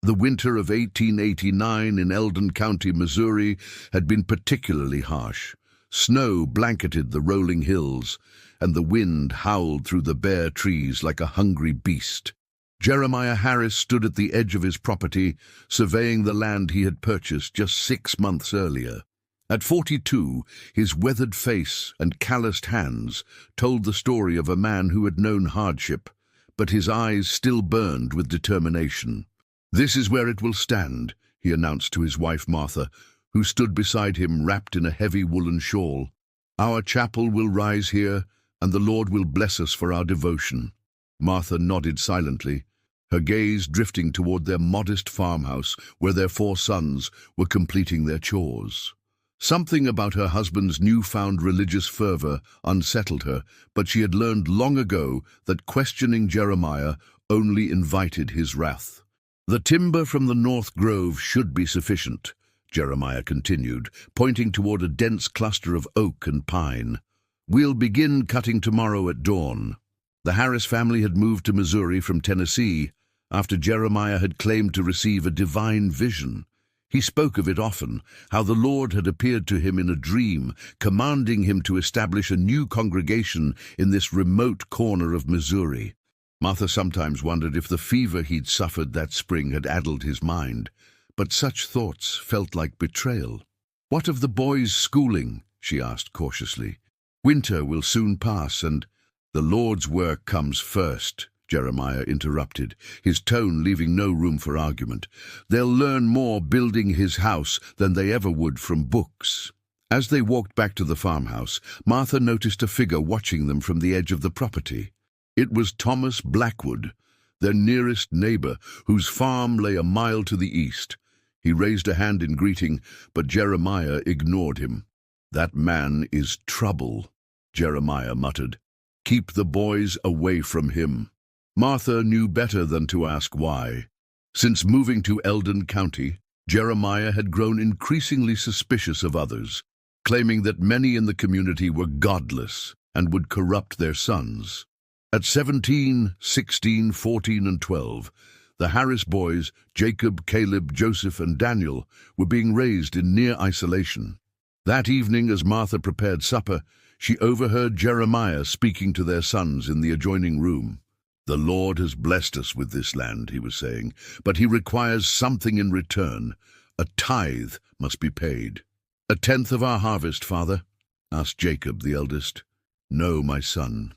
The winter of 1889 in Eldon County, Missouri, had been particularly harsh. Snow blanketed the rolling hills, and the wind howled through the bare trees like a hungry beast. Jeremiah Harris stood at the edge of his property, surveying the land he had purchased just 6 months earlier. At 42, his weathered face and calloused hands told the story of a man who had known hardship, but his eyes still burned with determination. "This is where it will stand," he announced to his wife Martha, who stood beside him wrapped in a heavy woolen shawl. "Our chapel will rise here, and the Lord will bless us for our devotion." Martha nodded silently, her gaze drifting toward their modest farmhouse where their 4 sons were completing their chores. Something about her husband's newfound religious fervor unsettled her, but she had learned long ago that questioning Jeremiah only invited his wrath. "The timber from the North Grove should be sufficient," Jeremiah continued, pointing toward a dense cluster of oak and pine. "We'll begin cutting tomorrow at dawn." The Harris family had moved to Missouri from Tennessee after Jeremiah had claimed to receive a divine vision. He spoke of it often, how the Lord had appeared to him in a dream, commanding him to establish a new congregation in this remote corner of Missouri. Martha sometimes wondered if the fever he'd suffered that spring had addled his mind, but such thoughts felt like betrayal. "What of the boys' schooling?" she asked cautiously. "Winter will soon pass, and—" "The Lord's work comes first," Jeremiah interrupted, his tone leaving no room for argument. "They'll learn more building his house than they ever would from books." As they walked back to the farmhouse, Martha noticed a figure watching them from the edge of the property. It was Thomas Blackwood, their nearest neighbor, whose farm lay a mile to the east. He raised a hand in greeting, but Jeremiah ignored him. "That man is trouble," Jeremiah muttered. "Keep the boys away from him." Martha knew better than to ask why. Since moving to Eldon County, Jeremiah had grown increasingly suspicious of others, claiming that many in the community were godless and would corrupt their sons. At 17, 16, 14, and 12, the Harris boys, Jacob, Caleb, Joseph, and Daniel, were being raised in near isolation. That evening, as Martha prepared supper, she overheard Jeremiah speaking to their sons in the adjoining room. "The Lord has blessed us with this land," he was saying, "but he requires something in return. A tithe must be paid." "A tenth of our harvest, Father?" asked Jacob, the eldest. "No, my son.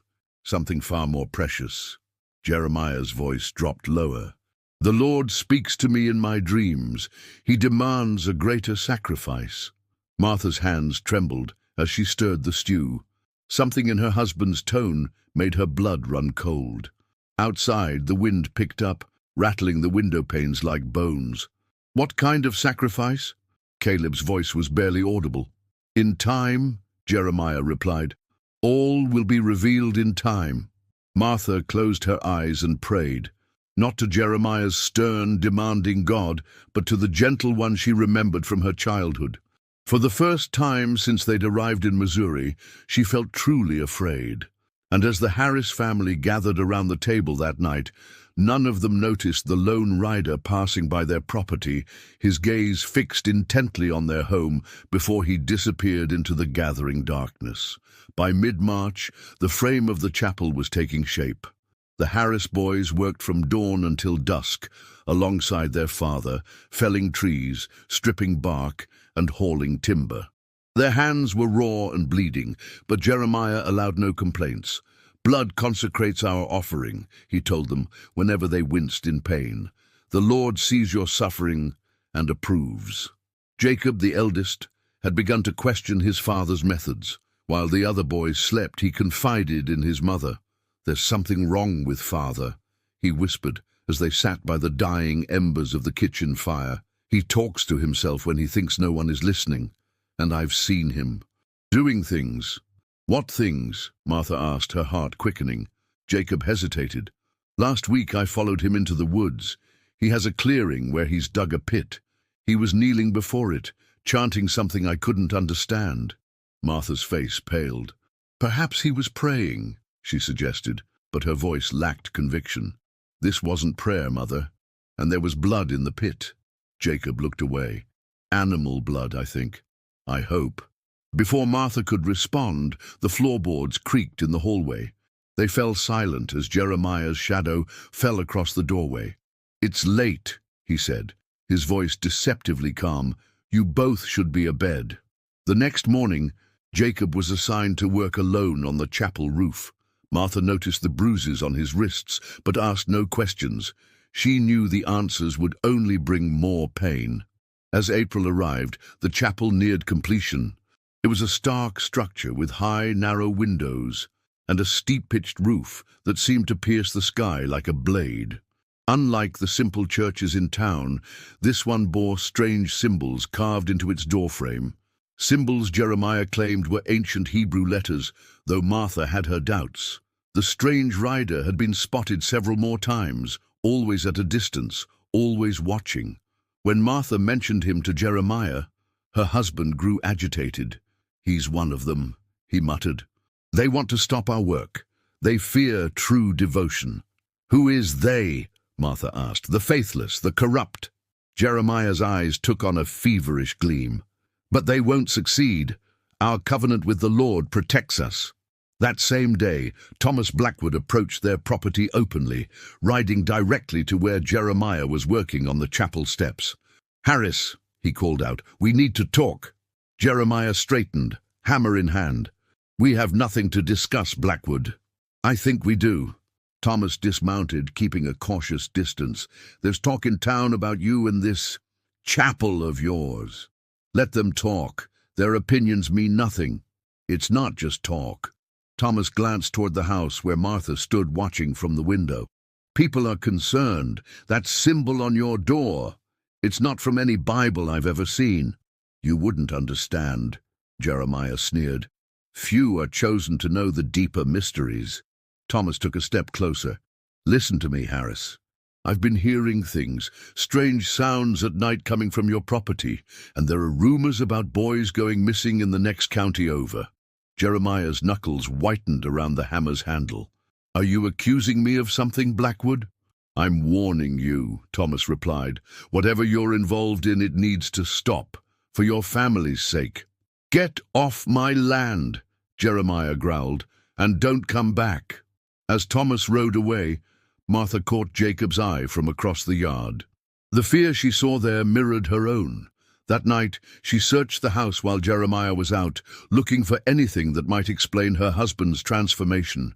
Something far more precious." Jeremiah's voice dropped lower. "The Lord speaks to me in my dreams. He demands a greater sacrifice." Martha's hands trembled as she stirred the stew. Something in her husband's tone made her blood run cold. Outside, the wind picked up, rattling the window panes like bones. "What kind of sacrifice?" Caleb's voice was barely audible. "In time," Jeremiah replied. "All will be revealed in time." Martha closed her eyes and prayed, not to Jeremiah's stern, demanding God, but to the gentle one she remembered from her childhood. For the first time since they'd arrived in Missouri, she felt truly afraid. And as the Harris family gathered around the table that night, none of them noticed the lone rider passing by their property, his gaze fixed intently on their home before he disappeared into the gathering darkness. By mid-March, the frame of the chapel was taking shape. The Harris boys worked from dawn until dusk, alongside their father, felling trees, stripping bark, and hauling timber. Their hands were raw and bleeding, but Jeremiah allowed no complaints. "Blood consecrates our offering," he told them whenever they winced in pain. "The Lord sees your suffering and approves." Jacob, the eldest, had begun to question his father's methods. While the other boys slept, he confided in his mother. "There's something wrong with Father," he whispered as they sat by the dying embers of the kitchen fire. "He talks to himself when he thinks no one is listening. And I've seen him doing things." "What things?" Martha asked, her heart quickening. Jacob hesitated. "Last week I followed him into the woods. He has a clearing where he's dug a pit. He was kneeling before it, chanting something I couldn't understand." Martha's face paled. "Perhaps he was praying," she suggested, but her voice lacked conviction. "This wasn't prayer, Mother. And there was blood in the pit. Jacob looked away. Animal blood, I think. I hope. Before Martha could respond, the floorboards creaked in the hallway. They fell silent as Jeremiah's shadow fell across the doorway. "It's late," he said, his voice deceptively calm. "You both should be abed." The next morning, Jacob was assigned to work alone on the chapel roof. Martha noticed the bruises on his wrists, but asked no questions. She knew the answers would only bring more pain. As April arrived, the chapel neared completion. It was a stark structure with high, narrow windows and a steep-pitched roof that seemed to pierce the sky like a blade. Unlike the simple churches in town, this one bore strange symbols carved into its doorframe. Symbols Jeremiah claimed were ancient Hebrew letters, though Martha had her doubts. The strange rider had been spotted several more times, always at a distance, always watching. When Martha mentioned him to Jeremiah, her husband grew agitated. "He's one of them," he muttered. "They want to stop our work. They fear true devotion." "Who is they?" Martha asked. "The faithless, the corrupt." Jeremiah's eyes took on a feverish gleam. "But they won't succeed. Our covenant with the Lord protects us." That same day, Thomas Blackwood approached their property openly, riding directly to where Jeremiah was working on the chapel steps. "Harris," he called out, "we need to talk." Jeremiah straightened, hammer in hand. "We have nothing to discuss, Blackwood." "I think we do." Thomas dismounted, keeping a cautious distance. "There's talk in town about you and this chapel of yours." "Let them talk. Their opinions mean nothing." "It's not just talk." Thomas glanced toward the house where Martha stood watching from the window. "People are concerned. That symbol on your door. It's not from any Bible I've ever seen." "You wouldn't understand," Jeremiah sneered. "Few are chosen to know the deeper mysteries." Thomas took a step closer. "Listen to me, Harris. I've been hearing things, strange sounds at night coming from your property, and there are rumors about boys going missing in the next county over." Jeremiah's knuckles whitened around the hammer's handle. "Are you accusing me of something, Blackwood?" "I'm warning you," Thomas replied. "Whatever you're involved in, it needs to stop, for your family's sake." "Get off my land," Jeremiah growled, "and don't come back." As Thomas rode away, Martha caught Jacob's eye from across the yard. The fear she saw there mirrored her own. That night, she searched the house while Jeremiah was out, looking for anything that might explain her husband's transformation.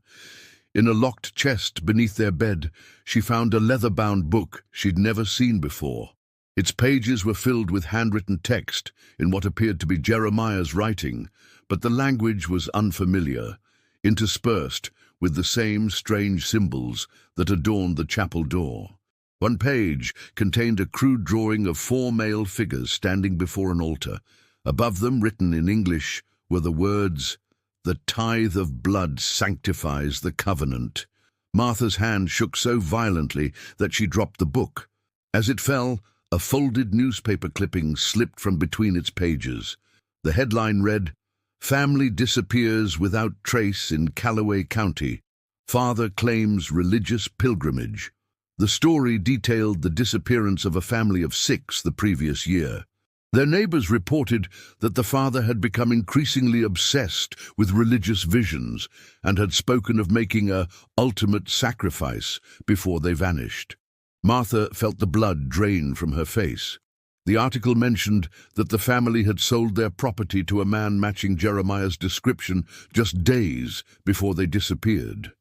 In a locked chest beneath their bed, she found a leather-bound book she'd never seen before. Its pages were filled with handwritten text in what appeared to be Jeremiah's writing, but the language was unfamiliar, interspersed with the same strange symbols that adorned the chapel door. One page contained a crude drawing of 4 male figures standing before an altar. Above them, written in English, were the words, "The tithe of blood sanctifies the covenant." Martha's hand shook so violently that she dropped the book. As it fell, a folded newspaper clipping slipped from between its pages. The headline read, "Family disappears without trace in Callaway County. Father claims religious pilgrimage." The story detailed the disappearance of a family of 6 the previous year. Their neighbors reported that the father had become increasingly obsessed with religious visions and had spoken of making a ultimate sacrifice before they vanished. Martha felt the blood drain from her face. The article mentioned that the family had sold their property to a man matching Jeremiah's description just days before they disappeared.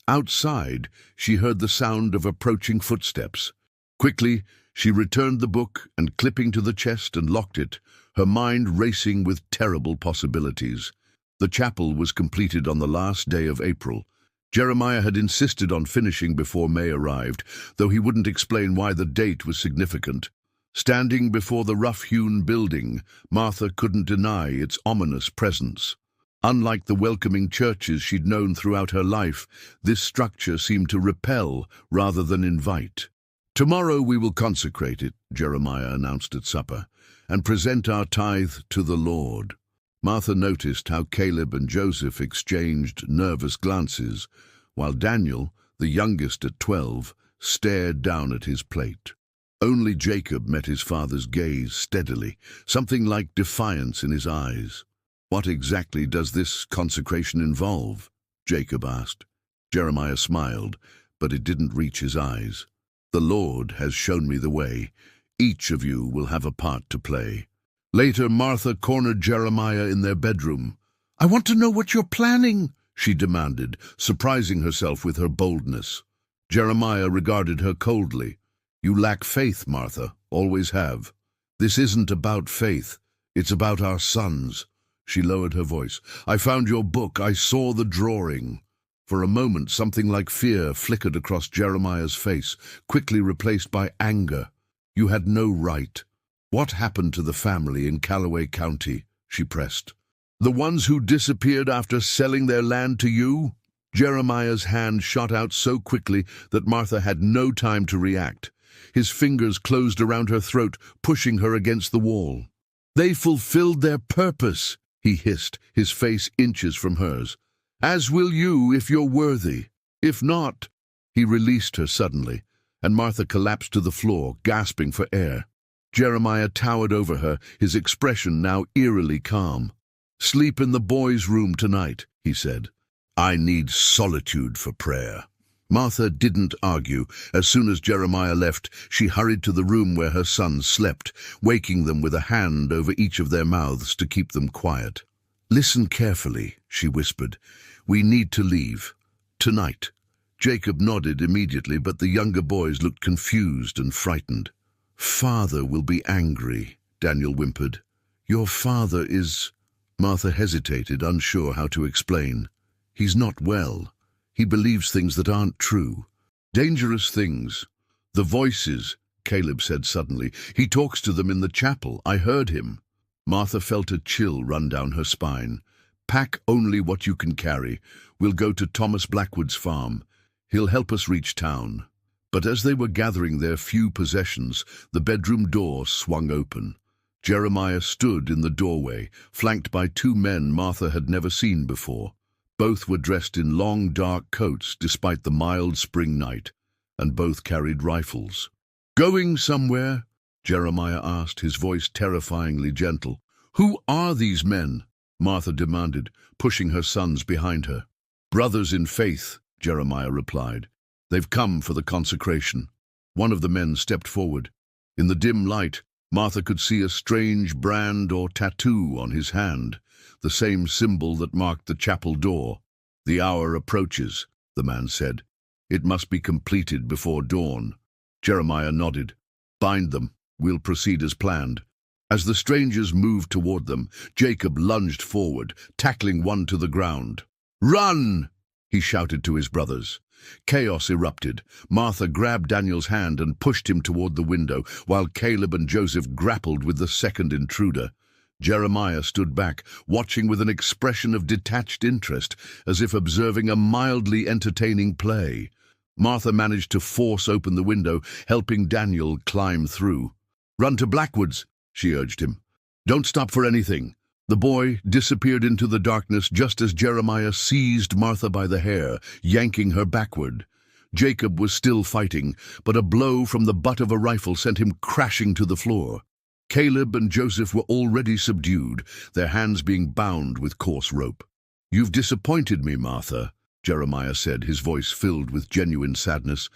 Outside, she heard the sound of approaching footsteps. Quickly, she returned the book and, clipping to the chest and locked it, her mind racing with terrible possibilities. The chapel was completed on the last day of April. Jeremiah had insisted on finishing before May arrived, though he wouldn't explain why the date was significant. Standing before the rough-hewn building, Martha couldn't deny its ominous presence. Unlike the welcoming churches she'd known throughout her life, this structure seemed to repel rather than invite. "Tomorrow we will consecrate it," Jeremiah announced at supper, "and present our tithe to the Lord." Martha noticed how Caleb and Joseph exchanged nervous glances, while Daniel, the youngest at 12, stared down at his plate. Only Jacob met his father's gaze steadily, something like defiance in his eyes. "What exactly does this consecration involve?" Jacob asked. Jeremiah smiled, but it didn't reach his eyes. "The Lord has shown me the way. Each of you will have a part to play." Later, Martha cornered Jeremiah in their bedroom. "I want to know what you're planning," she demanded, surprising herself with her boldness. Jeremiah regarded her coldly. "You lack faith, Martha, always have. This isn't about faith, it's about our sons." She lowered her voice. "I found your book, I saw the drawing." For a moment, something like fear flickered across Jeremiah's face, quickly replaced by anger. "You had no right." "What happened to the family in Callaway County?" she pressed. "The ones who disappeared after selling their land to you?" Jeremiah's hand shot out so quickly that Martha had no time to react. His fingers closed around her throat, pushing her against the wall. "They fulfilled their purpose," he hissed, his face inches from hers. "As will you if you're worthy. If not—" He released her suddenly, and Martha collapsed to the floor, gasping for air. Jeremiah towered over her, his expression now eerily calm. "Sleep in the boys' room tonight," he said. "I need solitude for prayer." Martha didn't argue. As soon as Jeremiah left, she hurried to the room where her sons slept, waking them with a hand over each of their mouths to keep them quiet. "Listen carefully," she whispered. "We need to leave. Tonight." Jacob nodded immediately, but the younger boys looked confused and frightened. "Father will be angry," Daniel whimpered. "Your father is—" Martha hesitated, unsure how to explain. "He's not well. He believes things that aren't true. Dangerous things. The voices," Caleb said suddenly. "He talks to them in the chapel. I heard him." Martha felt a chill run down her spine. "Pack only what you can carry. We'll go to Thomas Blackwood's farm. He'll help us reach town." But as they were gathering their few possessions, the bedroom door swung open. Jeremiah stood in the doorway, flanked by two men Martha had never seen before. Both were dressed in long, dark coats despite the mild spring night, and both carried rifles. "Going somewhere?" Jeremiah asked, his voice terrifyingly gentle. "Who are these men?" Martha demanded, pushing her sons behind her. "Brothers in faith," Jeremiah replied. "They've come for the consecration." One of the men stepped forward. In the dim light, Martha could see a strange brand or tattoo on his hand, the same symbol that marked the chapel door. "The hour approaches," the man said. "It must be completed before dawn." Jeremiah nodded. "Bind them. We'll proceed as planned." As the strangers moved toward them, Jacob lunged forward, tackling one to the ground. "Run!" he shouted to his brothers. Chaos erupted. Martha grabbed Daniel's hand and pushed him toward the window, while Caleb and Joseph grappled with the second intruder. Jeremiah stood back, watching with an expression of detached interest, as if observing a mildly entertaining play. Martha managed to force open the window, helping Daniel climb through. "Run to Blackwood's," she urged him. "Don't stop for anything." The boy disappeared into the darkness just as Jeremiah seized Martha by the hair, yanking her backward. Jacob was still fighting, but a blow from the butt of a rifle sent him crashing to the floor. Caleb and Joseph were already subdued, their hands being bound with coarse rope. "You've disappointed me, Martha," Jeremiah said, his voice filled with genuine sadness.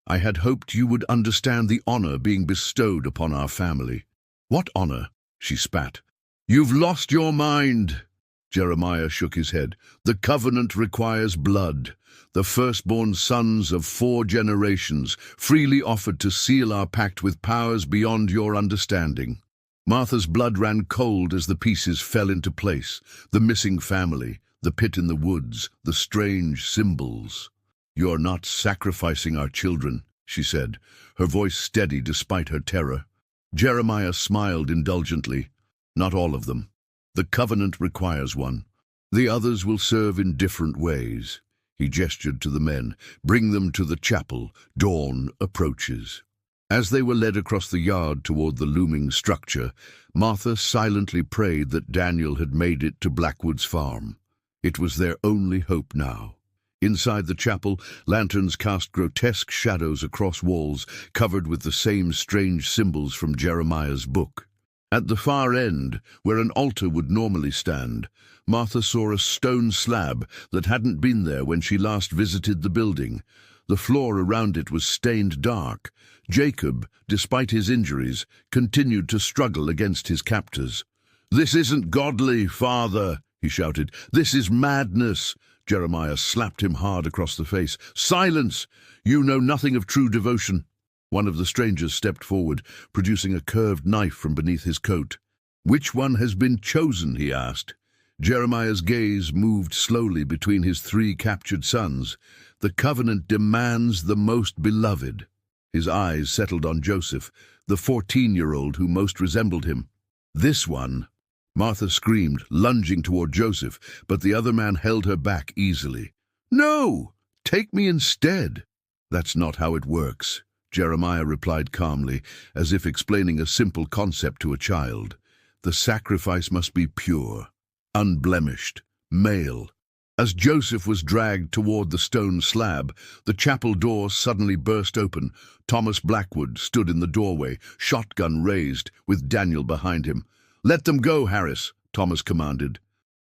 "I had hoped you would understand the honor being bestowed upon our family." "What honor?" she spat. "You've lost your mind." Jeremiah shook his head. "The covenant requires blood. The firstborn sons of 4 generations, freely offered to seal our pact with powers beyond your understanding." Martha's blood ran cold as the pieces fell into place. The missing family, the pit in the woods, the strange symbols. "You're not sacrificing our children," she said, her voice steady despite her terror. Jeremiah smiled indulgently. "Not all of them. The covenant requires one. The others will serve in different ways." He gestured to the men. "Bring them to the chapel. Dawn approaches." As they were led across the yard toward the looming structure, Martha silently prayed that Daniel had made it to Blackwood's farm. It was their only hope now. Inside the chapel, lanterns cast grotesque shadows across walls covered with the same strange symbols from Jeremiah's book. At the far end, where an altar would normally stand, Martha saw a stone slab that hadn't been there when she last visited the building. The floor around it was stained dark. Jacob, despite his injuries, continued to struggle against his captors. "This isn't godly, Father," he shouted. "This is madness." Jeremiah slapped him hard across the face. "Silence! You know nothing of true devotion." One of the strangers stepped forward, producing a curved knife from beneath his coat. "Which one has been chosen?" he asked. Jeremiah's gaze moved slowly between his 3 captured sons. "The covenant demands the most beloved." His eyes settled on Joseph, the 14-year-old who most resembled him. "This one." Martha screamed, lunging toward Joseph, but the other man held her back easily. "No! Take me instead." "That's not how it works," Jeremiah replied calmly, as if explaining a simple concept to a child. "The sacrifice must be pure, unblemished, male." As Joseph was dragged toward the stone slab, the chapel door suddenly burst open. Thomas Blackwood stood in the doorway, shotgun raised, with Daniel behind him. "Let them go, Harris," Thomas commanded.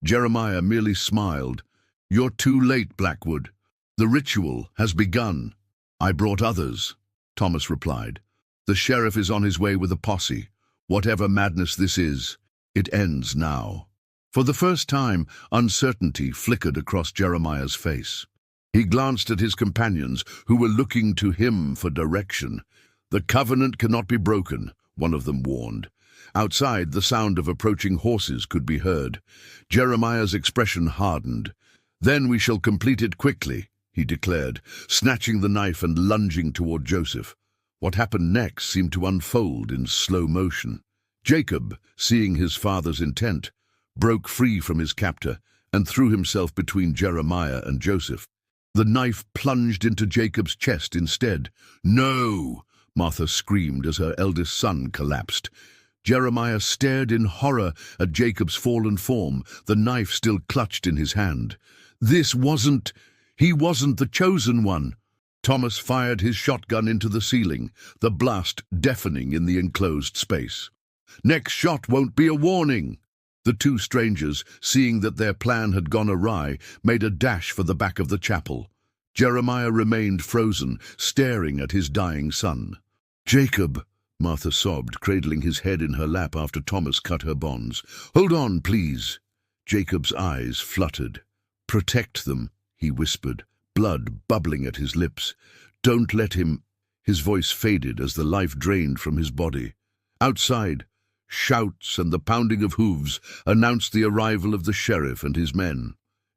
Jeremiah merely smiled. "You're too late, Blackwood. The ritual has begun." "I brought others," Thomas replied. "The sheriff is on his way with a posse. Whatever madness this is, it ends now." For the first time, uncertainty flickered across Jeremiah's face. He glanced at his companions, who were looking to him for direction. "The covenant cannot be broken," one of them warned. Outside, the sound of approaching horses could be heard. Jeremiah's expression hardened. "Then we shall complete it quickly," he declared, snatching the knife and lunging toward Joseph. What happened next seemed to unfold in slow motion. Jacob, seeing his father's intent, broke free from his captor and threw himself between Jeremiah and Joseph. The knife plunged into Jacob's chest instead. "No!" Martha screamed as her eldest son collapsed. Jeremiah stared in horror at Jacob's fallen form, the knife still clutched in his hand. He wasn't the chosen one." Thomas fired his shotgun into the ceiling, the blast deafening in the enclosed space. "Next shot won't be a warning." The 2 strangers, seeing that their plan had gone awry, made a dash for the back of the chapel. Jeremiah remained frozen, staring at his dying son. "Jacob," Martha sobbed, cradling his head in her lap after Thomas cut her bonds. "Hold on, please." Jacob's eyes fluttered. "Protect them," he whispered, blood bubbling at his lips. "Don't let him—" His voice faded as the life drained from his body. Outside, shouts and the pounding of hooves announced the arrival of the sheriff and his men.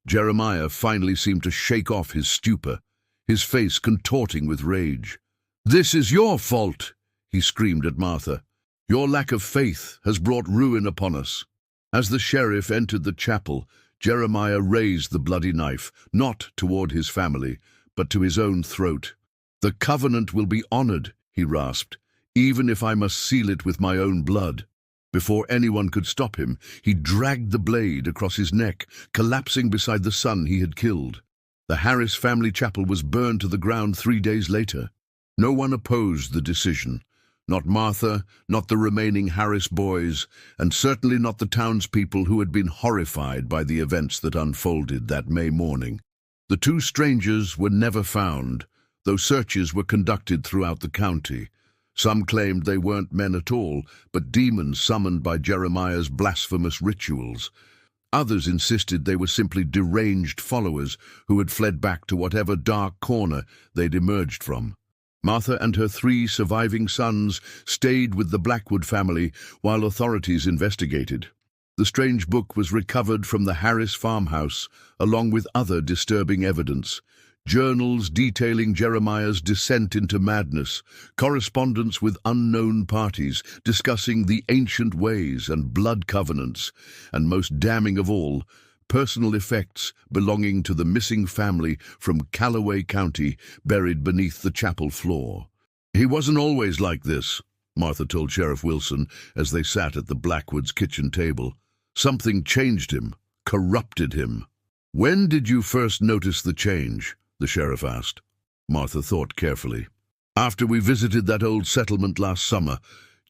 Jeremiah finally seemed to shake off his stupor, his face contorting with rage. "This is your fault," he screamed at Martha. "Your lack of faith has brought ruin upon us." As the sheriff entered the chapel, Jeremiah raised the bloody knife, not toward his family, but to his own throat. "The covenant will be honored," he rasped, "even if I must seal it with my own blood." Before anyone could stop him, he dragged the blade across his neck, collapsing beside the son he had killed. The Harris family chapel was burned to the ground 3 days later. No one opposed the decision. Not Martha, not the remaining Harris boys, and certainly not the townspeople who had been horrified by the events that unfolded that May morning. The 2 strangers were never found, though searches were conducted throughout the county. Some claimed they weren't men at all, but demons summoned by Jeremiah's blasphemous rituals. Others insisted they were simply deranged followers who had fled back to whatever dark corner they'd emerged from. Martha and her 3 surviving sons stayed with the Blackwood family while authorities investigated. The strange book was recovered from the Harris farmhouse, along with other disturbing evidence. Journals detailing Jeremiah's descent into madness, correspondence with unknown parties discussing the ancient ways and blood covenants, and most damning of all, personal effects belonging to the missing family from Callaway County buried beneath the chapel floor. "He wasn't always like this," Martha told Sheriff Wilson as they sat at the Blackwoods' kitchen table. "Something changed him, corrupted him." "When did you first notice the change?" the sheriff asked. Martha thought carefully. "After we visited that old settlement last summer,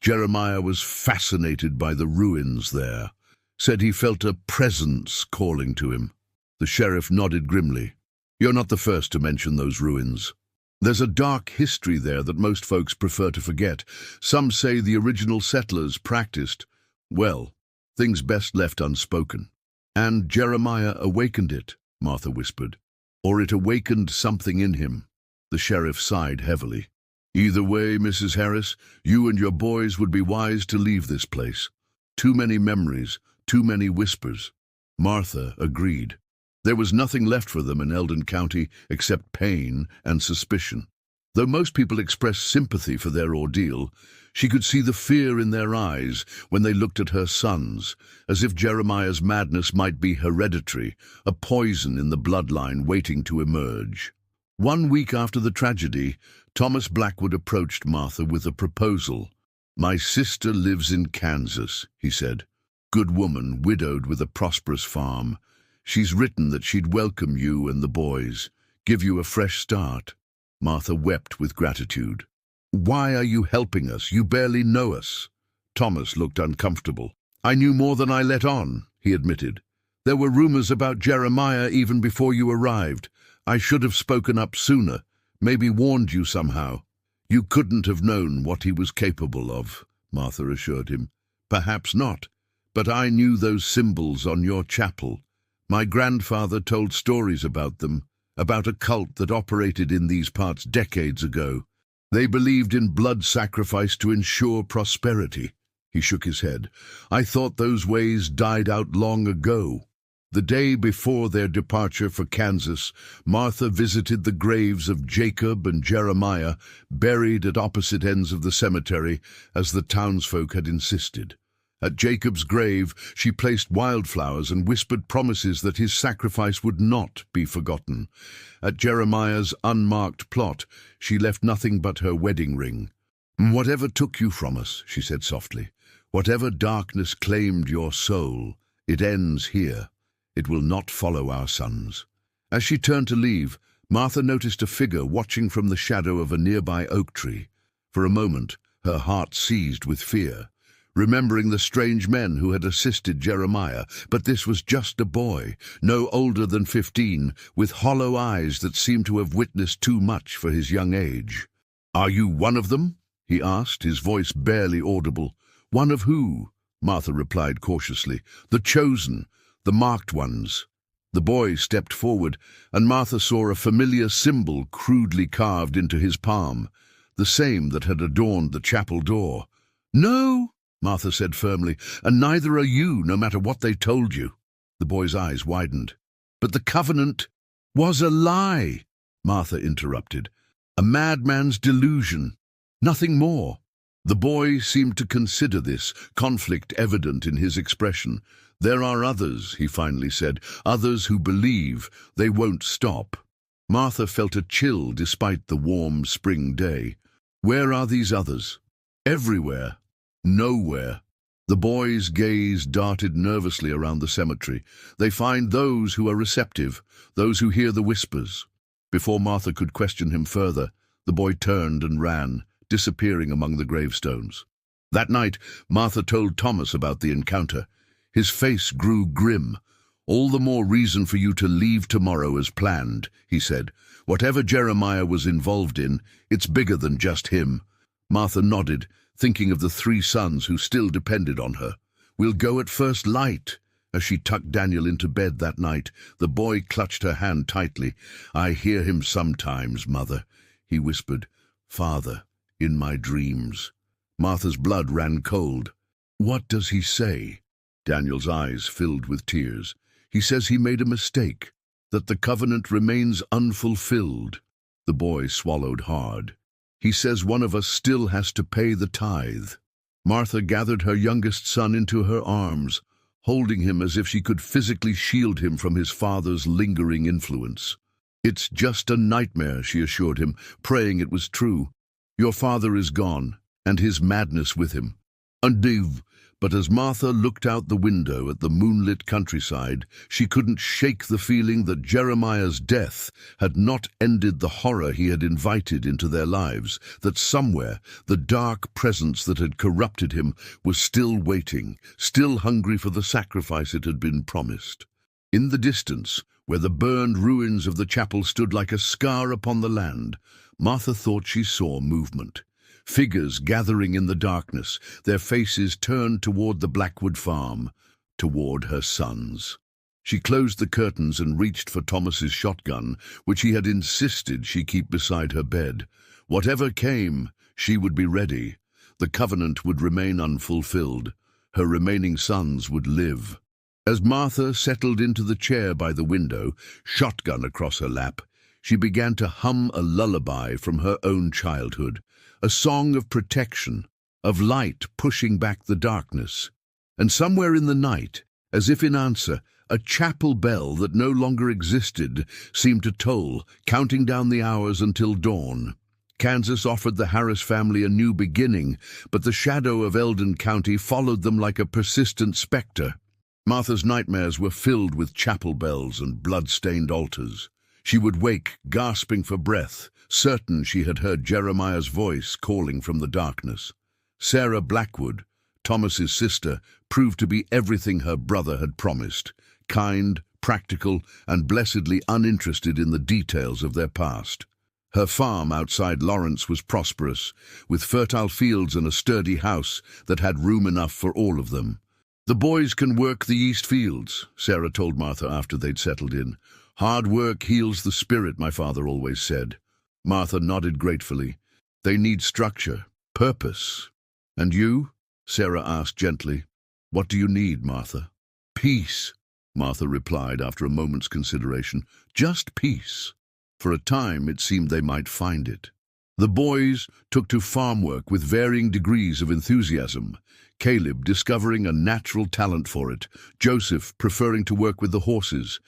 Jeremiah was fascinated by the ruins there. Said he felt a presence calling to him." The sheriff nodded grimly. "You're not the first to mention those ruins. There's a dark history there that most folks prefer to forget. Some say the original settlers practiced, well, things best left unspoken. And Jeremiah awakened it," Martha whispered. "Or it awakened something in him." The sheriff sighed heavily. "Either way, Mrs. Harris, you and your boys would be wise to leave this place. Too many memories, too many whispers." Martha agreed. There was nothing left for them in Eldon County except pain and suspicion. Though most people expressed sympathy for their ordeal, she could see the fear in their eyes when they looked at her sons, as if Jeremiah's madness might be hereditary, a poison in the bloodline waiting to emerge. 1 week after the tragedy, Thomas Blackwood approached Martha with a proposal. "My sister lives in Kansas," he said. "Good woman, widowed with a prosperous farm. She's written that she'd welcome you and the boys, give you a fresh start." Martha wept with gratitude. "Why are you helping us? You barely know us." Thomas looked uncomfortable. "I knew more than I let on," he admitted. "There were rumors about Jeremiah even before you arrived. I should have spoken up sooner, maybe warned you somehow." "You couldn't have known what he was capable of," Martha assured him. "Perhaps not, but I knew those symbols on your chapel. My grandfather told stories about them, about a cult that operated in these parts decades ago. They believed in blood sacrifice to ensure prosperity." He shook his head. "I thought those ways died out long ago." The day before their departure for Kansas, Martha visited the graves of Jacob and Jeremiah, buried at opposite ends of the cemetery, as the townsfolk had insisted. At Jacob's grave, she placed wildflowers and whispered promises that his sacrifice would not be forgotten. At Jeremiah's unmarked plot, she left nothing but her wedding ring. "Whatever took you from us," she said softly, "whatever darkness claimed your soul, it ends here. It will not follow our sons." As she turned to leave, Martha noticed a figure watching from the shadow of a nearby oak tree. For a moment, her heart seized with fear, remembering the strange men who had assisted Jeremiah. But this was just a boy, no older than 15, with hollow eyes that seemed to have witnessed too much for his young age. "Are you one of them?" he asked, his voice barely audible. "One of who?" Martha replied cautiously. "The chosen, the marked ones." The boy stepped forward, and Martha saw a familiar symbol crudely carved into his palm, the same that had adorned the chapel door. "No," Martha said firmly, "and neither are you, no matter what they told you." The boy's eyes widened. "But the covenant was a lie," Martha interrupted. "A madman's delusion. Nothing more." The boy seemed to consider this, conflict evident in his expression. "There are others," he finally said, "others who believe. They won't stop." Martha felt a chill despite the warm spring day. "Where are these others?" "Everywhere. Nowhere." The boy's gaze darted nervously around the cemetery. "They find those who are receptive, those who hear the whispers." Before Martha could question him further, the boy turned and ran, disappearing among the gravestones. That night, Martha told Thomas about the encounter. His face grew grim. "All the more reason for you to leave tomorrow as planned," he said. "Whatever Jeremiah was involved in, it's bigger than just him." Martha nodded, thinking of the 3 sons who still depended on her. "We'll go at first light." As she tucked Daniel into bed that night, the boy clutched her hand tightly. "I hear him sometimes, Mother," he whispered. "Father, in my dreams." Martha's blood ran cold. "What does he say?" Daniel's eyes filled with tears. "He says he made a mistake, that the covenant remains unfulfilled." The boy swallowed hard. "He says one of us still has to pay the tithe." Martha gathered her youngest son into her arms, holding him as if she could physically shield him from his father's lingering influence. "It's just a nightmare," she assured him, praying it was true. "Your father is gone, and his madness with him. Undiv. But as Martha looked out the window at the moonlit countryside, she couldn't shake the feeling that Jeremiah's death had not ended the horror he had invited into their lives, that somewhere the dark presence that had corrupted him was still waiting, still hungry for the sacrifice it had been promised. In the distance, where the burned ruins of the chapel stood like a scar upon the land, Martha thought she saw movement. Figures gathering in the darkness, their faces turned toward the Blackwood farm, toward her sons. She closed the curtains and reached for Thomas's shotgun, which he had insisted she keep beside her bed. Whatever came, she would be ready. The covenant would remain unfulfilled. Her remaining sons would live. As Martha settled into the chair by the window, shotgun across her lap, she began to hum a lullaby from her own childhood. A song of protection, of light pushing back the darkness. And somewhere in the night, as if in answer, a chapel bell that no longer existed seemed to toll, counting down the hours until dawn. Kansas offered the Harris family a new beginning, but the shadow of Eldon County followed them like a persistent specter. Martha's nightmares were filled with chapel bells and blood-stained altars. She would wake, gasping for breath, certain she had heard Jeremiah's voice calling from the darkness. Sarah Blackwood, Thomas's sister, proved to be everything her brother had promised, kind, practical, and blessedly uninterested in the details of their past. Her farm outside Lawrence was prosperous, with fertile fields and a sturdy house that had room enough for all of them. "The boys can work the east fields," Sarah told Martha after they'd settled in. "Hard work heals the spirit, my father always said." Martha nodded gratefully. "They need structure, purpose." "And you?" Sarah asked gently. "What do you need, Martha?" "Peace," Martha replied after a moment's consideration. "Just peace." For a time it seemed they might find it. The boys took to farm work with varying degrees of enthusiasm. Caleb discovering a natural talent for it, Joseph preferring to work with the horses,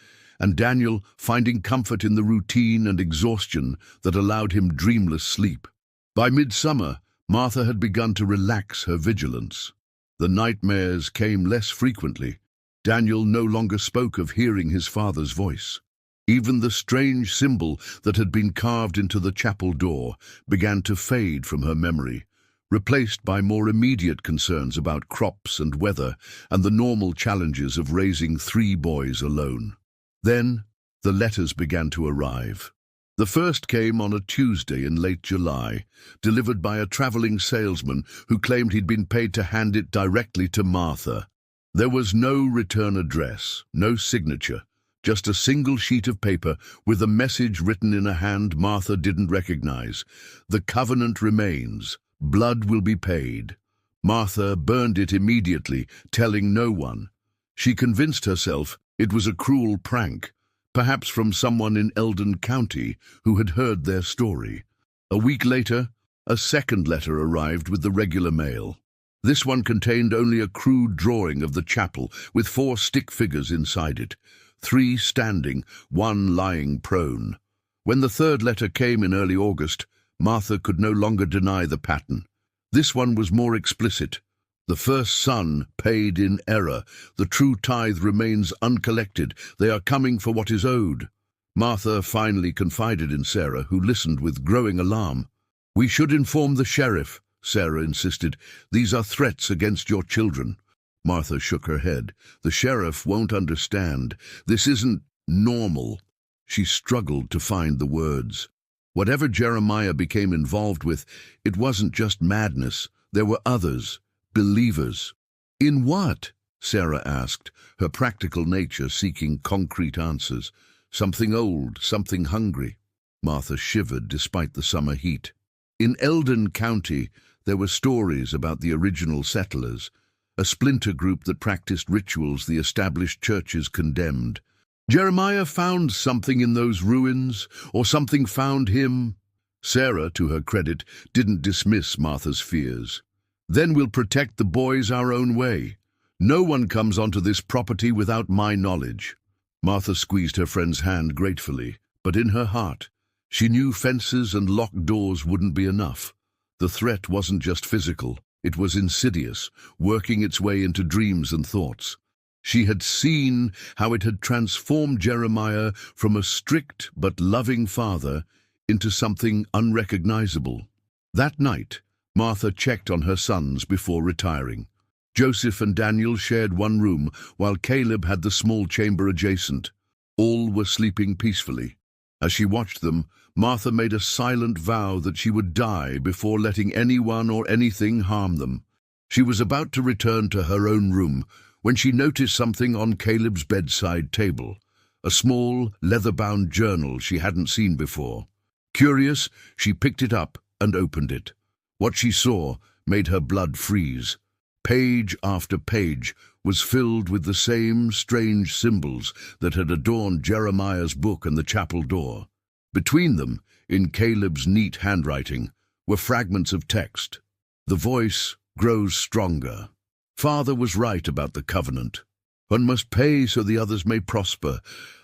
and Daniel finding comfort in the routine and exhaustion that allowed him dreamless sleep. By midsummer, Martha had begun to relax her vigilance. The nightmares came less frequently. Daniel no longer spoke of hearing his father's voice. Even the strange symbol that had been carved into the chapel door began to fade from her memory, replaced by more immediate concerns about crops and weather and the normal challenges of raising 3 boys alone. Then, the letters began to arrive. The first came on a Tuesday in late July, delivered by a traveling salesman who claimed he'd been paid to hand it directly to Martha. There was no return address, no signature, just a single sheet of paper with a message written in a hand Martha didn't recognize. "The covenant remains. Blood will be paid." Martha burned it immediately, telling no one. She convinced herself it was a cruel prank, perhaps from someone in Eldon County who had heard their story. A week later, a second letter arrived with the regular mail. This one contained only a crude drawing of the chapel with 4 stick figures inside it, 3 standing, 1 lying prone. When the third letter came in early August, Martha could no longer deny the pattern. This one was more explicit. "The first son paid in error. The true tithe remains uncollected. They are coming for what is owed." Martha finally confided in Sarah, who listened with growing alarm. "We should inform the sheriff," Sarah insisted. "These are threats against your children." Martha shook her head. "The sheriff won't understand. This isn't normal." She struggled to find the words. Whatever Jeremiah became involved with, it wasn't just madness. There were others. Believers. "In what?" Sarah asked, her practical nature seeking concrete answers. "Something old, something hungry." Martha shivered despite the summer heat. In Eldon County, there were stories about the original settlers, a splinter group that practiced rituals the established churches condemned. Jeremiah found something in those ruins, or something found him. Sarah, to her credit, didn't dismiss Martha's fears. "Then we'll protect the boys our own way. No one comes onto this property without my knowledge." Martha squeezed her friend's hand gratefully, but in her heart, she knew fences and locked doors wouldn't be enough. The threat wasn't just physical, It was insidious, working its way into dreams and thoughts. She had seen how it had transformed Jeremiah from a strict but loving father into something unrecognizable. That night, Martha checked on her sons before retiring. Joseph and Daniel shared one room, while Caleb had the small chamber adjacent. All were sleeping peacefully. As she watched them, Martha made a silent vow that she would die before letting anyone or anything harm them. She was about to return to her own room when she noticed something on Caleb's bedside table, a small, leather-bound journal she hadn't seen before. Curious, she picked it up and opened it. What she saw made her blood freeze. Page after page was filled with the same strange symbols that had adorned Jeremiah's book and the chapel door. Between them, in Caleb's neat handwriting, were fragments of text. The voice grows stronger. Father was right about the covenant. One must pay so the others may prosper.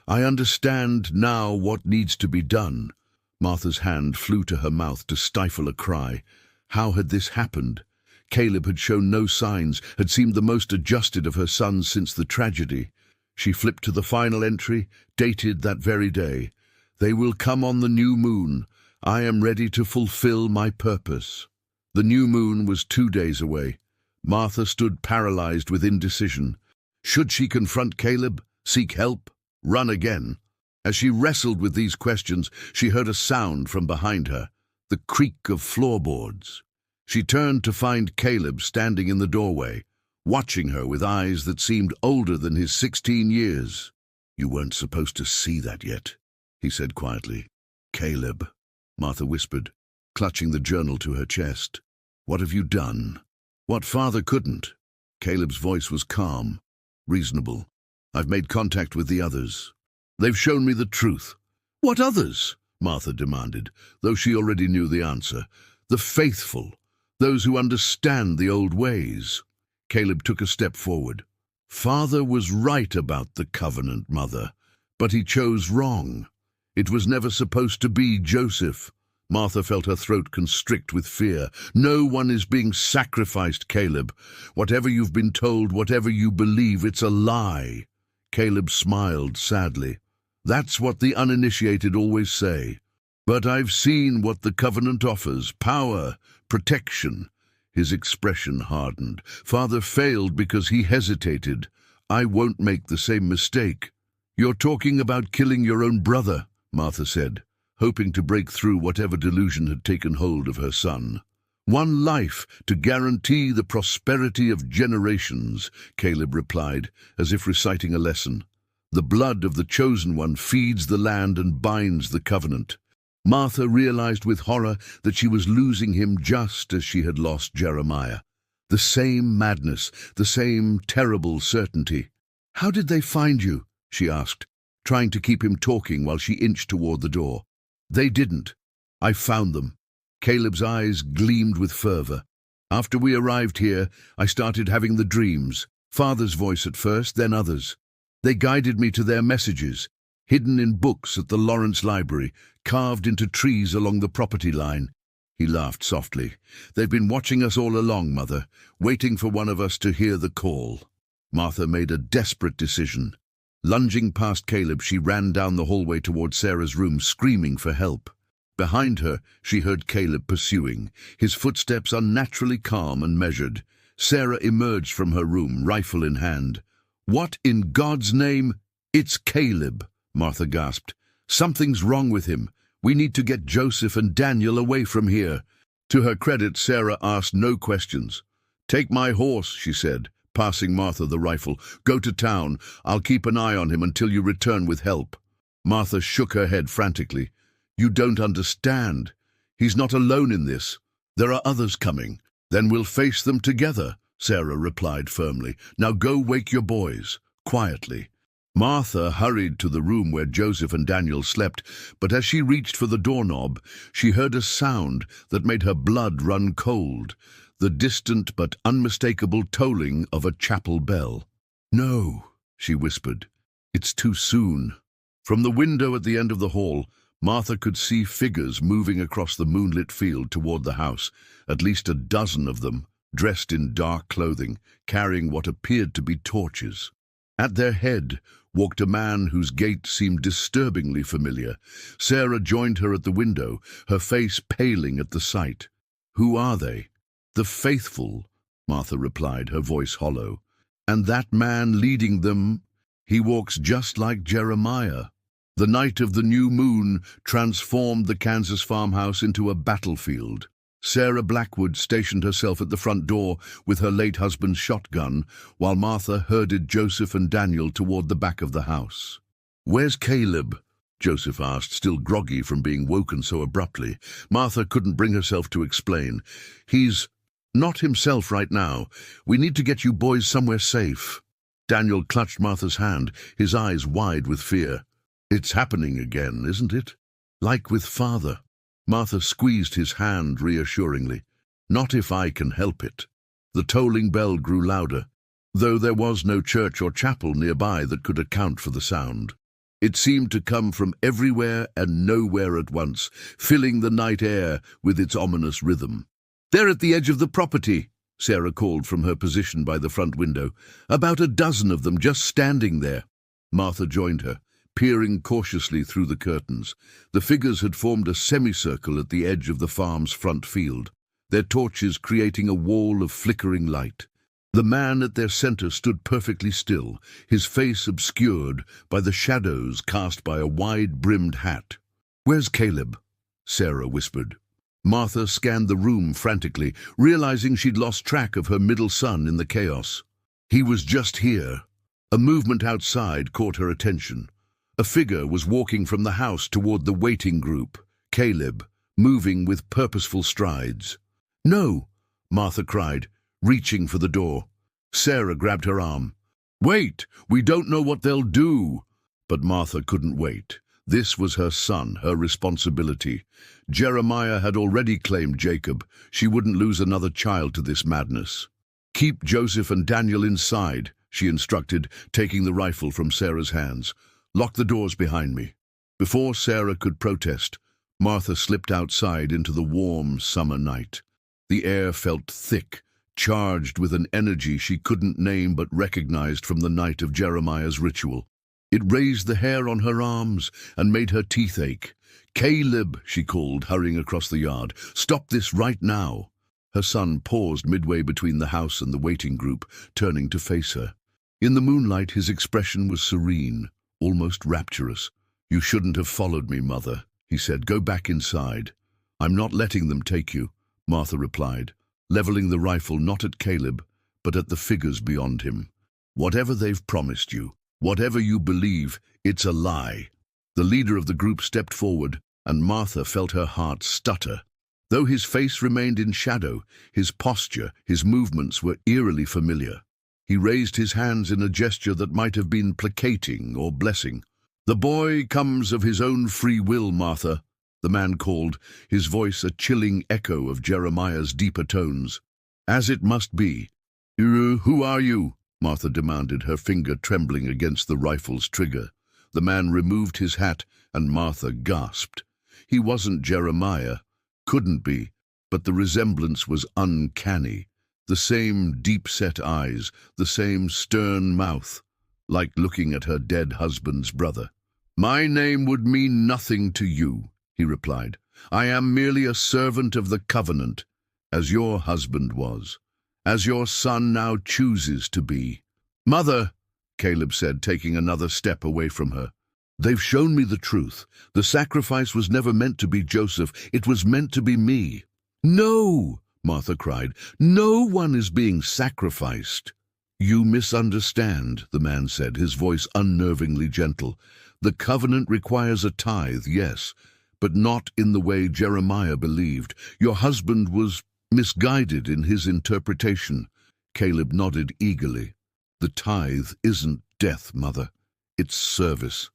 I understand now what needs to be done. Martha's hand flew to her mouth to stifle a cry. How had this happened? Caleb had shown no signs, had seemed the most adjusted of her sons since the tragedy. She flipped to the final entry, dated that very day. They will come on the new moon. I am ready to fulfill my purpose. The new moon was 2 days away. Martha stood paralyzed with indecision. Should she confront Caleb, seek help, run again? As she wrestled with these questions, she heard a sound from behind her, the creak of floorboards. She turned to find Caleb standing in the doorway, watching her with eyes that seemed older than his 16 years. You weren't supposed to see that yet, he said quietly. Caleb, Martha whispered, clutching the journal to her chest. What have you done? What father couldn't? Caleb's voice was calm, reasonable. I've made contact with the others. They've shown me the truth. What others? Martha demanded, though she already knew the answer. The faithful, those who understand the old ways. Caleb took a step forward. Father was right about the covenant, Mother, but he chose wrong. It was never supposed to be Joseph. Martha felt her throat constrict with fear. No one is being sacrificed, Caleb. Whatever you've been told, whatever you believe, it's a lie. Caleb smiled sadly. That's what the uninitiated always say. But I've seen what the covenant offers, power, protection. His expression hardened. Father failed because he hesitated. I won't make the same mistake. You're talking about killing your own brother, Martha said, hoping to break through whatever delusion had taken hold of her son. One life to guarantee the prosperity of generations, Caleb replied, as if reciting a lesson. The blood of the chosen one feeds the land and binds the covenant. Martha realized with horror that she was losing him just as she had lost Jeremiah. The same madness, the same terrible certainty. How did they find you? She asked, trying to keep him talking while she inched toward the door. They didn't. I found them. Caleb's eyes gleamed with fervor. After we arrived here, I started having the dreams. Father's voice at first, then others. They guided me to their messages, hidden in books at the Lawrence Library, carved into trees along the property line. He laughed softly. They've been watching us all along, Mother, waiting for one of us to hear the call. Martha made a desperate decision. Lunging past Caleb, she ran down the hallway toward Sarah's room, screaming for help. Behind her, she heard Caleb pursuing, his footsteps unnaturally calm and measured. Sarah emerged from her room, rifle in hand. What in God's name? It's Caleb, Martha gasped. Something's wrong with him. We need to get Joseph and Daniel away from here. To her credit, Sarah asked no questions. Take my horse, she said, passing Martha the rifle. Go to town. I'll keep an eye on him until you return with help. Martha shook her head frantically. You don't understand. He's not alone in this. There are others coming. Then we'll face them together, Sarah replied firmly. Now go wake your boys, quietly. Martha hurried to the room where Joseph and Daniel slept, but as she reached for the doorknob, she heard a sound that made her blood run cold, the distant but unmistakable tolling of a chapel bell. No, she whispered. It's too soon. From the window at the end of the hall, Martha could see figures moving across the moonlit field toward the house, at least a dozen of them, dressed in dark clothing, carrying what appeared to be torches. At their head walked a man whose gait seemed disturbingly familiar. Sarah joined her at the window, her face paling at the sight. "Who are they?" "The faithful," Martha replied, her voice hollow. "And that man leading them, he walks just like Jeremiah." The night of the new moon transformed the Kansas farmhouse into a battlefield. Sarah Blackwood stationed herself at the front door with her late husband's shotgun, while Martha herded Joseph and Daniel toward the back of the house. "Where's Caleb?" Joseph asked, still groggy from being woken so abruptly. Martha couldn't bring herself to explain. "He's not himself right now. We need to get you boys somewhere safe." Daniel clutched Martha's hand, his eyes wide with fear. "It's happening again, isn't it? Like with Father." Martha squeezed his hand reassuringly. "Not if I can help it." The tolling bell grew louder, though there was no church or chapel nearby that could account for the sound. It seemed to come from everywhere and nowhere at once, filling the night air with its ominous rhythm. "They're at the edge of the property," Sarah called from her position by the front window. "About a dozen of them just standing there." Martha joined her, peering cautiously through the curtains. The figures had formed a semicircle at the edge of the farm's front field, their torches creating a wall of flickering light. The man at their center stood perfectly still, his face obscured by the shadows cast by a wide-brimmed hat. "Where's Caleb?" Sarah whispered. Martha scanned the room frantically, realizing she'd lost track of her middle son in the chaos. "He was just here." A movement outside caught her attention. A figure was walking from the house toward the waiting group, Caleb, moving with purposeful strides. "No!" Martha cried, reaching for the door. Sarah grabbed her arm. "Wait! We don't know what they'll do!" But Martha couldn't wait. This was her son, her responsibility. Jeremiah had already claimed Jacob. She wouldn't lose another child to this madness. "Keep Joseph and Daniel inside," she instructed, taking the rifle from Sarah's hands. "Lock the doors behind me." Before Sarah could protest, Martha slipped outside into the warm summer night. The air felt thick, charged with an energy she couldn't name but recognized from the night of Jeremiah's ritual. It raised the hair on her arms and made her teeth ache. "Caleb," she called, hurrying across the yard. "Stop this right now." Her son paused midway between the house and the waiting group, turning to face her. In the moonlight, his expression was serene, almost rapturous. "You shouldn't have followed me, Mother," he said. "Go back inside." "I'm not letting them take you," Martha replied, leveling the rifle not at Caleb, but at the figures beyond him. "Whatever they've promised you, whatever you believe, it's a lie." The leader of the group stepped forward, and Martha felt her heart stutter. Though his face remained in shadow, his posture, his movements were eerily familiar. He raised his hands in a gesture that might have been placating or blessing. "The boy comes of his own free will, Martha," the man called, his voice a chilling echo of Jeremiah's deeper tones. "As it must be." "Who are you?" Martha demanded, her finger trembling against the rifle's trigger. The man removed his hat, and Martha gasped. He wasn't Jeremiah. Couldn't be, but the resemblance was uncanny. The same deep-set eyes, the same stern mouth, like looking at her dead husband's brother. "My name would mean nothing to you," he replied. "I am merely a servant of the covenant, as your husband was, as your son now chooses to be." "Mother," Caleb said, taking another step away from her, "they've shown me the truth. The sacrifice was never meant to be Joseph. It was meant to be me." "No!" Martha cried. "No one is being sacrificed." "You misunderstand," the man said, his voice unnervingly gentle. "The covenant requires a tithe, yes, but not in the way Jeremiah believed. Your husband was misguided in his interpretation." Caleb nodded eagerly. "The tithe isn't death, Mother. It's service.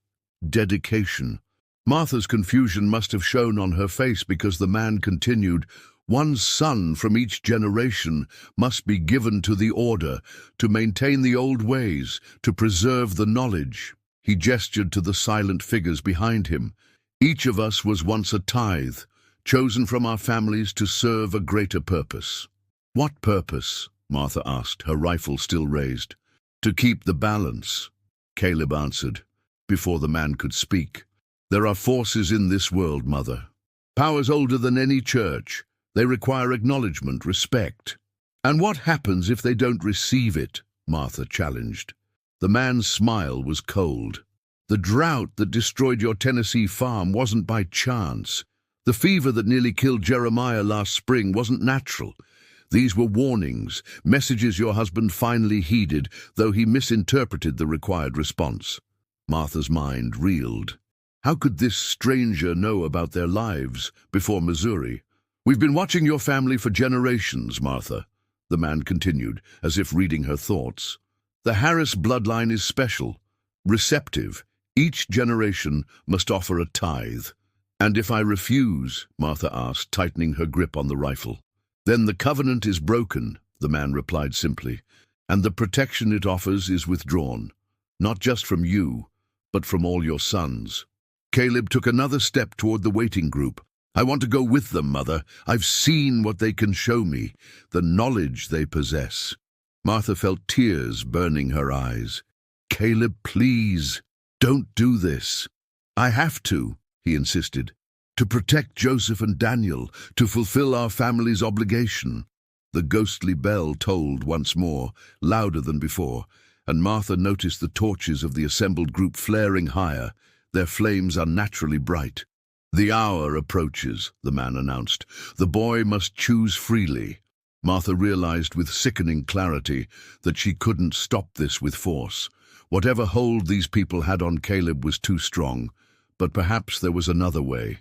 Dedication." Martha's confusion must have shown on her face because the man continued, "One son from each generation must be given to the order, to maintain the old ways, to preserve the knowledge." He gestured to the silent figures behind him. "Each of us was once a tithe, chosen from our families to serve a greater purpose." What purpose? Martha asked, her rifle still raised. To keep the balance, Caleb answered, before the man could speak. There are forces in this world, Mother. Powers older than any church. They require acknowledgement, respect. And what happens if they don't receive it? Martha challenged. The man's smile was cold. The drought that destroyed your Tennessee farm wasn't by chance. The fever that nearly killed Jeremiah last spring wasn't natural. These were warnings, messages your husband finally heeded, though he misinterpreted the required response. Martha's mind reeled. How could this stranger know about their lives before Missouri? We've been watching your family for generations, Martha, the man continued, as if reading her thoughts. The Harris bloodline is special, receptive. Each generation must offer a tithe. And if I refuse, Martha asked, tightening her grip on the rifle. Then the covenant is broken, the man replied simply, and the protection it offers is withdrawn, not just from you, but from all your sons. Caleb took another step toward the waiting group. I want to go with them, Mother. I've seen what they can show me, the knowledge they possess. Martha felt tears burning her eyes. Caleb, please, don't do this. I have to, he insisted, to protect Joseph and Daniel, to fulfill our family's obligation. The ghostly bell tolled once more, louder than before, and Martha noticed the torches of the assembled group flaring higher, their flames unnaturally bright. The hour approaches, the man announced. The boy must choose freely. Martha realized with sickening clarity that she couldn't stop this with force. Whatever hold these people had on Caleb was too strong, but perhaps there was another way.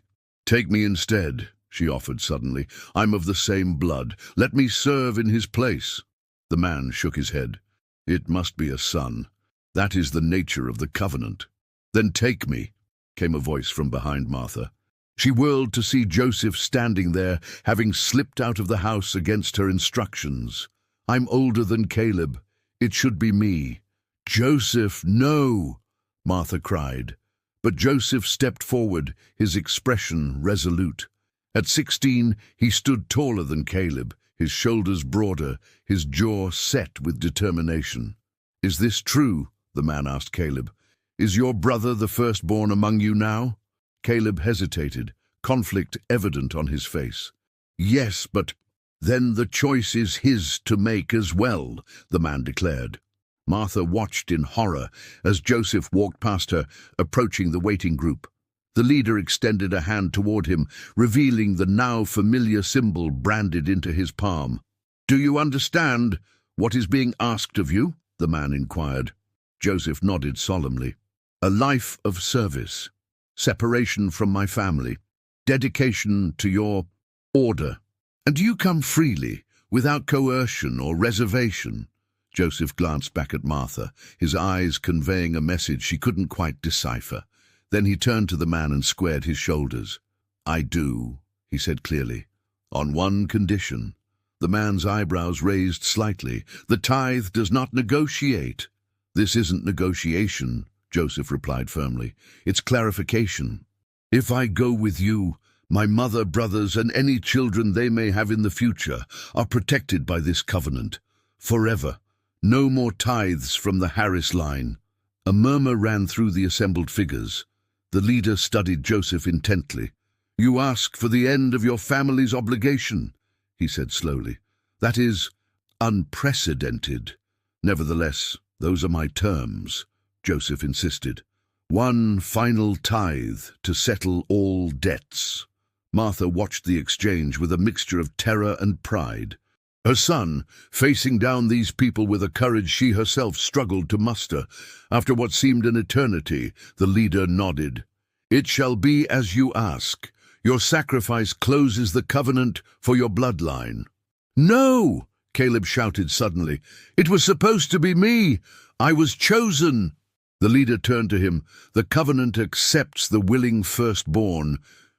Take me instead, she offered suddenly. I'm of the same blood. Let me serve in his place. The man shook his head. It must be a son. That is the nature of the covenant. Then take me, came a voice from behind Martha. She whirled to see Joseph standing there, having slipped out of the house against her instructions. I'm older than Caleb. It should be me. Joseph, no, Martha cried. But Joseph stepped forward, his expression resolute. At 16, he stood taller than Caleb, his shoulders broader, his jaw set with determination. Is this true? The man asked Caleb. Is your brother the firstborn among you now? Caleb hesitated, conflict evident on his face. Yes, but then the choice is his to make as well, the man declared. Martha watched in horror as Joseph walked past her, approaching the waiting group. The leader extended a hand toward him, revealing the now familiar symbol branded into his palm. Do you understand what is being asked of you? The man inquired. Joseph nodded solemnly. A life of service, separation from my family, dedication to your order. And do you come freely, without coercion or reservation? Joseph glanced back at Martha, his eyes conveying a message she couldn't quite decipher. Then he turned to the man and squared his shoulders. I do, he said clearly, on one condition. The man's eyebrows raised slightly. The tithe does not negotiate. This isn't negotiation, Joseph replied firmly. It's clarification. If I go with you, my mother, brothers, and any children they may have in the future are protected by this covenant. Forever. No more tithes from the Harris line. A murmur ran through the assembled figures. The leader studied Joseph intently. You ask for the end of your family's obligation, he said slowly. That is unprecedented. Nevertheless, those are my terms, Joseph insisted. One final tithe to settle all debts. Martha watched the exchange with a mixture of terror and pride. Her son, facing down these people with a courage she herself struggled to muster. After what seemed an eternity, the leader nodded. It shall be as you ask. Your sacrifice closes the covenant for your bloodline. No, Caleb shouted suddenly. It was supposed to be me. I was chosen. The leader turned to him. The covenant accepts the willing firstborn.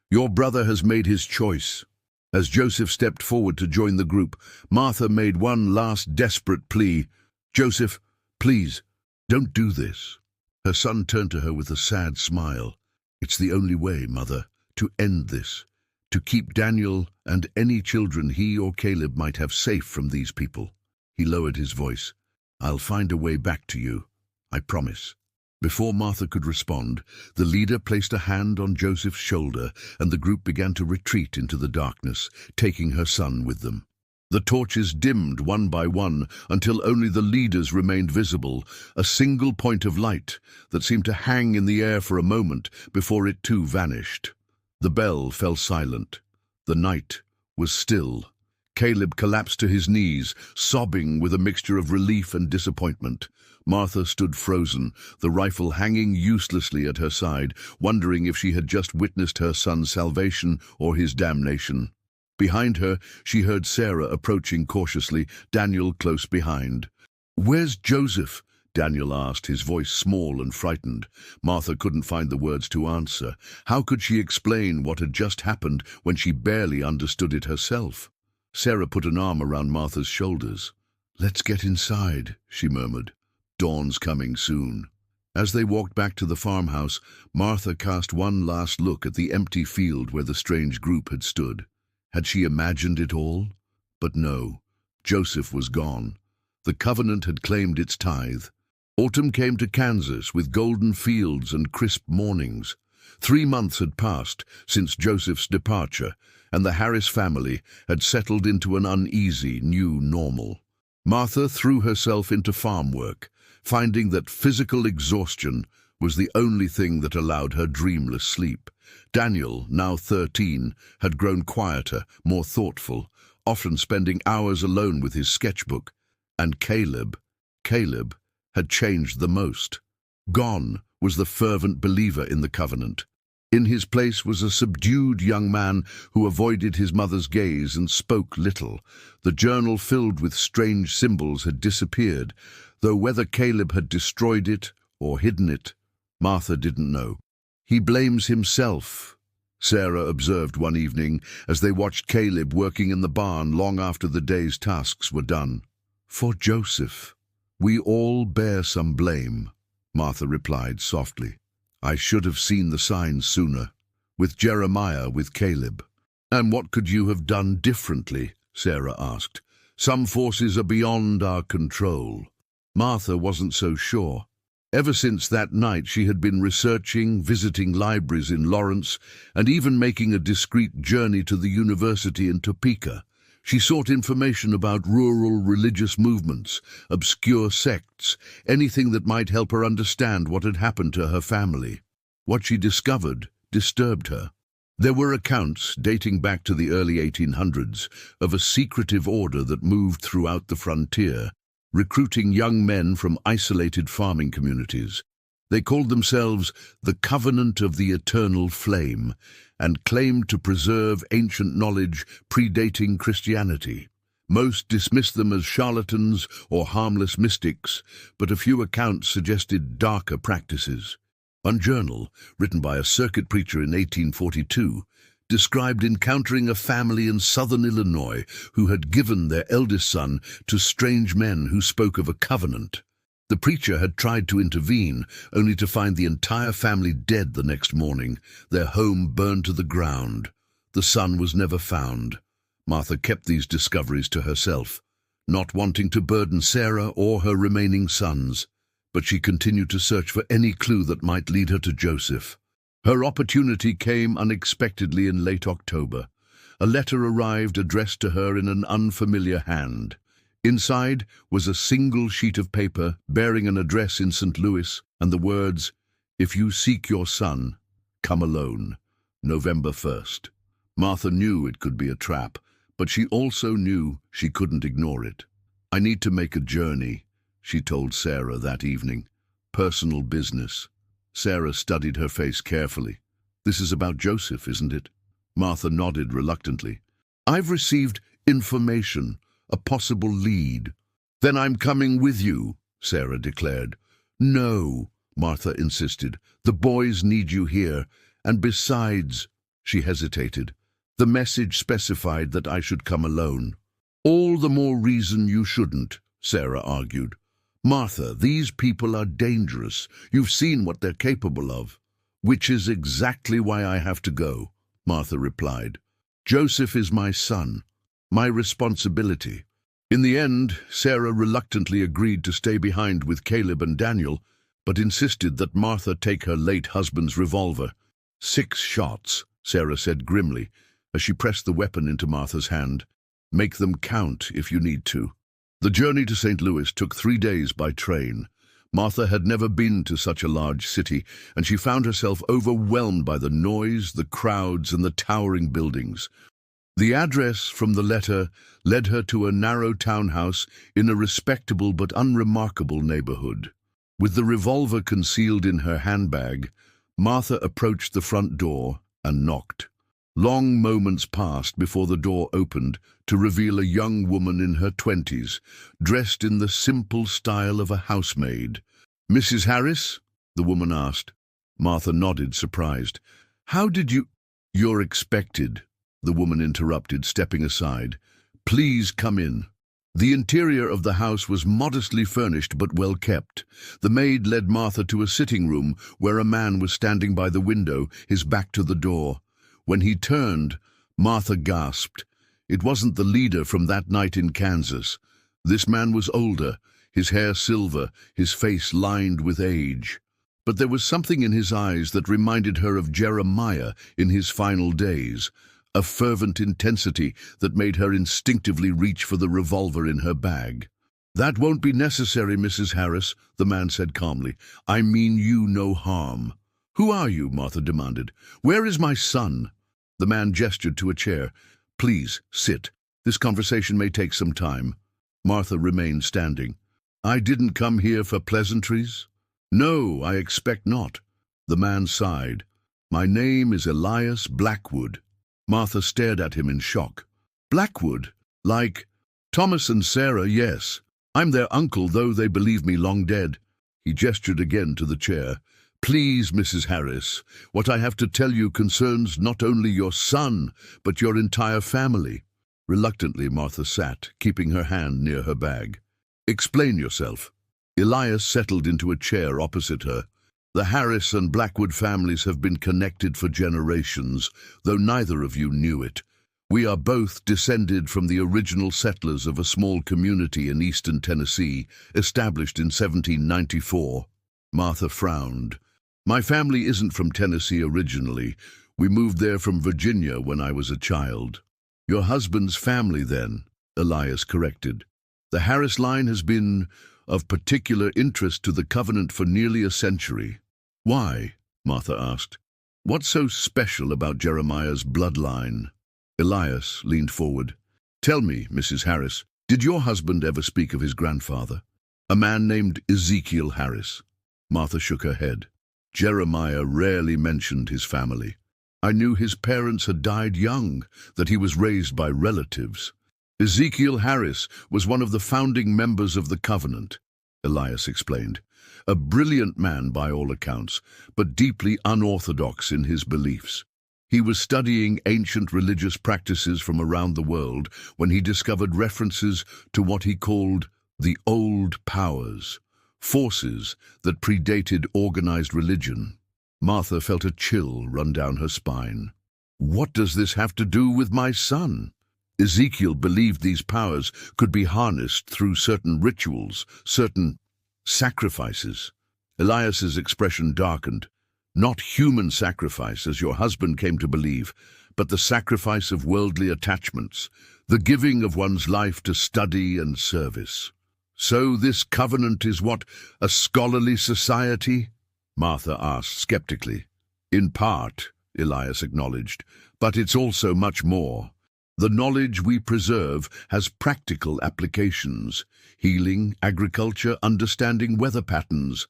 Your brother has made his choice. As Joseph stepped forward to join the group, Martha made one last desperate plea. Joseph, please, don't do this. Her son turned to her with a sad smile. It's the only way, Mother, to end this, to keep Daniel and any children he or Caleb might have safe from these people. He lowered his voice. "I'll find a way back to you, I promise." Before Martha could respond, the leader placed a hand on Joseph's shoulder, and the group began to retreat into the darkness, taking her son with them. The torches dimmed one by one until only the leaders remained visible, a single point of light that seemed to hang in the air for a moment before it too vanished. The bell fell silent. The night was still. Caleb collapsed to his knees, sobbing with a mixture of relief and disappointment. Martha stood frozen, the rifle hanging uselessly at her side, wondering if she had just witnessed her son's salvation or his damnation. Behind her, she heard Sarah approaching cautiously, Daniel close behind. "Where's Joseph?" Daniel asked, his voice small and frightened. Martha couldn't find the words to answer. How could she explain what had just happened when she barely understood it herself? Sarah put an arm around Martha's shoulders. "Let's get inside," she murmured. "Dawn's coming soon." As they walked back to the farmhouse, Martha cast one last look at the empty field where the strange group had stood. Had she imagined it all? But no, Joseph was gone. The covenant had claimed its tithe. Autumn came to Kansas with golden fields and crisp mornings. 3 months had passed since Joseph's departure, and the Harris family had settled into an uneasy new normal. Martha threw herself into farm work, finding that physical exhaustion was the only thing that allowed her dreamless sleep. Daniel, now 13, had grown quieter, more thoughtful, often spending hours alone with his sketchbook. And Caleb had changed the most. Gone was the fervent believer in the covenant. In his place was a subdued young man who avoided his mother's gaze and spoke little. The journal filled with strange symbols had disappeared, though whether Caleb had destroyed it or hidden it, Martha didn't know. "He blames himself," Sarah observed one evening as they watched Caleb working in the barn long after the day's tasks were done. "For Joseph, we all bear some blame," Martha replied softly. "I should have seen the signs sooner. With Jeremiah, with Caleb." "And what could you have done differently?" Sarah asked. "Some forces are beyond our control." Martha wasn't so sure. Ever since that night she had been researching, visiting libraries in Lawrence, and even making a discreet journey to the university in Topeka. She sought information about rural religious movements, obscure sects, anything that might help her understand what had happened to her family. What she discovered disturbed her. There were accounts, dating back to the early 1800s, of a secretive order that moved throughout the frontier, recruiting young men from isolated farming communities. They called themselves the Covenant of the Eternal Flame and claimed to preserve ancient knowledge predating Christianity. Most dismissed them as charlatans or harmless mystics, but a few accounts suggested darker practices. One journal, written by a circuit preacher in 1842, described encountering a family in southern Illinois who had given their eldest son to strange men who spoke of a covenant. The preacher had tried to intervene, only to find the entire family dead the next morning, their home burned to the ground. The son was never found. Martha kept these discoveries to herself, not wanting to burden Sarah or her remaining sons, but she continued to search for any clue that might lead her to Joseph. Her opportunity came unexpectedly in late October. A letter arrived addressed to her in an unfamiliar hand. Inside was a single sheet of paper bearing an address in St. Louis and the words, "If you seek your son, come alone, November 1st. Martha knew it could be a trap, but she also knew she couldn't ignore it. "I need to make a journey," she told Sarah that evening. "Personal business." Sarah studied her face carefully. "This is about Joseph, isn't it?" Martha nodded reluctantly. "I've received information, a possible lead." "Then I'm coming with you," Sarah declared. "No," Martha insisted. "The boys need you here. And besides," she hesitated, "the message specified that I should come alone." "All the more reason you shouldn't," Sarah argued. "Martha, these people are dangerous. You've seen what they're capable of." "Which is exactly why I have to go," Martha replied. Joseph is my son, my responsibility. In the end, Sarah reluctantly agreed to stay behind with Caleb and Daniel, but insisted that Martha take her late husband's revolver. 6 shots, Sarah said grimly, as she pressed the weapon into Martha's hand. Make them count if you need to. The journey to St. Louis took 3 days by train. Martha had never been to such a large city, and she found herself overwhelmed by the noise, the crowds, and the towering buildings. The address from the letter led her to a narrow townhouse in a respectable but unremarkable neighborhood. With the revolver concealed in her handbag, Martha approached the front door and knocked. Long moments passed before the door opened to reveal a young woman in her 20s, dressed in the simple style of a housemaid. "Mrs. Harris?" the woman asked. Martha nodded, surprised. "How did you—" "You're expected," the woman interrupted, stepping aside. "Please come in." The interior of the house was modestly furnished but well kept. The maid led Martha to a sitting room where a man was standing by the window, his back to the door. When he turned, Martha gasped. It wasn't the leader from that night in Kansas. This man was older, his hair silver, his face lined with age. But there was something in his eyes that reminded her of Jeremiah in his final days, a fervent intensity that made her instinctively reach for the revolver in her bag. "That won't be necessary, Mrs. Harris," the man said calmly. "I mean you no harm." "Who are you?" Martha demanded. "Where is my son?" The man gestured to a chair. "Please, sit. This conversation may take some time." Martha remained standing. "I didn't come here for pleasantries." "No, I expect not." The man sighed. "My name is Elias Blackwood." Martha stared at him in shock. "Blackwood? Like Thomas and Sarah, yes. I'm their uncle, though they believe me long dead." He gestured again to the chair. "Please, Mrs. Harris, what I have to tell you concerns not only your son, but your entire family." Reluctantly, Martha sat, keeping her hand near her bag. "Explain yourself." Elias settled into a chair opposite her. "The Harris and Blackwood families have been connected for generations, though neither of you knew it. We are both descended from the original settlers of a small community in eastern Tennessee, established in 1794. Martha frowned. "My family isn't from Tennessee originally. We moved there from Virginia when I was a child." "Your husband's family, then," Elias corrected. "The Harris line has been of particular interest to the Covenant for nearly a century." "Why?" Martha asked. "What's so special about Jeremiah's bloodline?" Elias leaned forward. "Tell me, Mrs. Harris, did your husband ever speak of his grandfather? A man named Ezekiel Harris?" Martha shook her head. "Jeremiah rarely mentioned his family. I knew his parents had died young, that he was raised by relatives. Ezekiel Harris was one of the founding members of the Covenant," Elias explained. "A brilliant man by all accounts, but deeply unorthodox in his beliefs. He was studying ancient religious practices from around the world when he discovered references to what he called the old powers, forces that predated organized religion." Martha felt a chill run down her spine. "What does this have to do with my son?" Ezekiel believed these powers could be harnessed through certain rituals, certain sacrifices. Elias's expression darkened. "Not human sacrifice, as your husband came to believe, but the sacrifice of worldly attachments, the giving of one's life to study and service." "So this covenant is what, a scholarly society?" Martha asked skeptically. "In part," Elias acknowledged, "but it's also much more. The knowledge we preserve has practical applications: healing, agriculture, understanding weather patterns.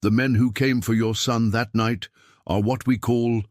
The men who came for your son that night are what we call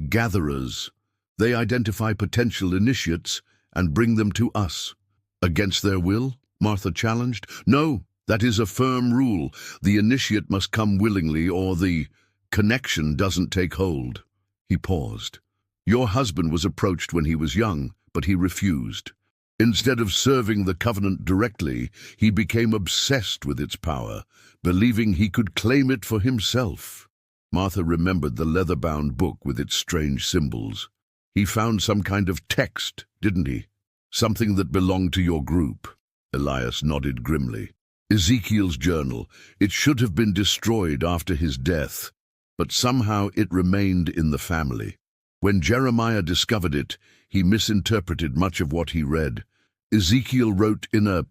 gatherers. They identify potential initiates and bring them to us." "Against their will?" Martha challenged. "No, that is a firm rule. The initiate must come willingly, or the connection doesn't take hold." He paused. "Your husband was approached when he was young, but he refused. Instead of serving the covenant directly, he became obsessed with its power, believing he could claim it for himself." Martha remembered the leather-bound book with its strange symbols. He found some kind of text, didn't he? Something that belonged to your group. Elias nodded grimly. Ezekiel's journal. It should have been destroyed after his death, but somehow it remained in the family. When Jeremiah discovered it, he misinterpreted much of what he read. Ezekiel wrote in a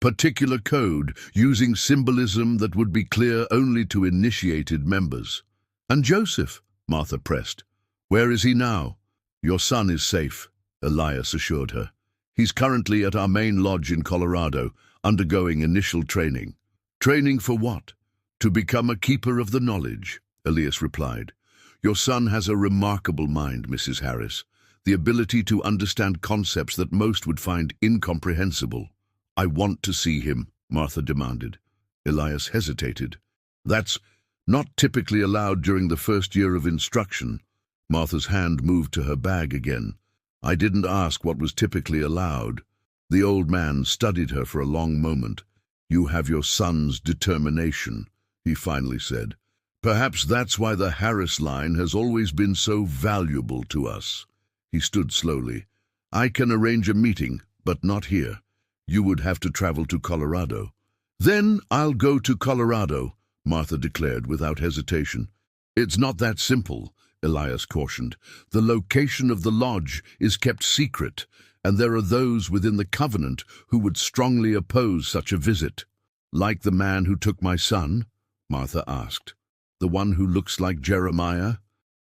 particular code, using symbolism that would be clear only to initiated members. And Joseph, Martha pressed. Where is he now? Your son is safe, Elias assured her. He's currently at our main lodge in Colorado, undergoing initial training. Training for what? To become a keeper of the knowledge, Elias replied. Your son has a remarkable mind, Mrs. Harris. The ability to understand concepts that most would find incomprehensible. I want to see him, Martha demanded. Elias hesitated. That's not typically allowed during the first year of instruction. Martha's hand moved to her bag again. I didn't ask what was typically allowed. The old man studied her for a long moment. You have your son's determination, he finally said. Perhaps that's why the Harris line has always been so valuable to us. He stood slowly. I can arrange a meeting, but not here. You would have to travel to Colorado. Then I'll go to Colorado, Martha declared without hesitation. It's not that simple, Elias cautioned. The location of the lodge is kept secret, and there are those within the covenant who would strongly oppose such a visit. Like the man who took my son? Martha asked. The one who looks like Jeremiah?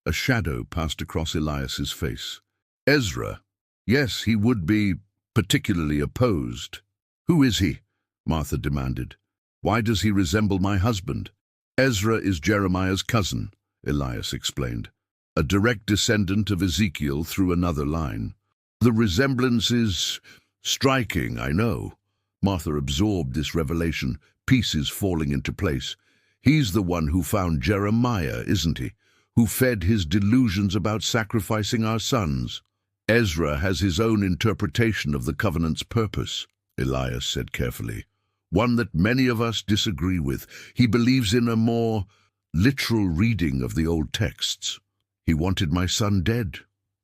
A shadow passed across Elias's face. Ezra. Yes, he would be particularly opposed. Who is he? Martha demanded. Why does he resemble my husband? Ezra is Jeremiah's cousin, Elias explained. A direct descendant of Ezekiel through another line. The resemblance is striking, I know. Martha absorbed this revelation, pieces falling into place. He's the one who found Jeremiah, isn't he? Who fed his delusions about sacrificing our sons. Ezra has his own interpretation of the covenant's purpose, Elias said carefully. One that many of us disagree with. He believes in a more literal reading of the old texts. He wanted my son dead,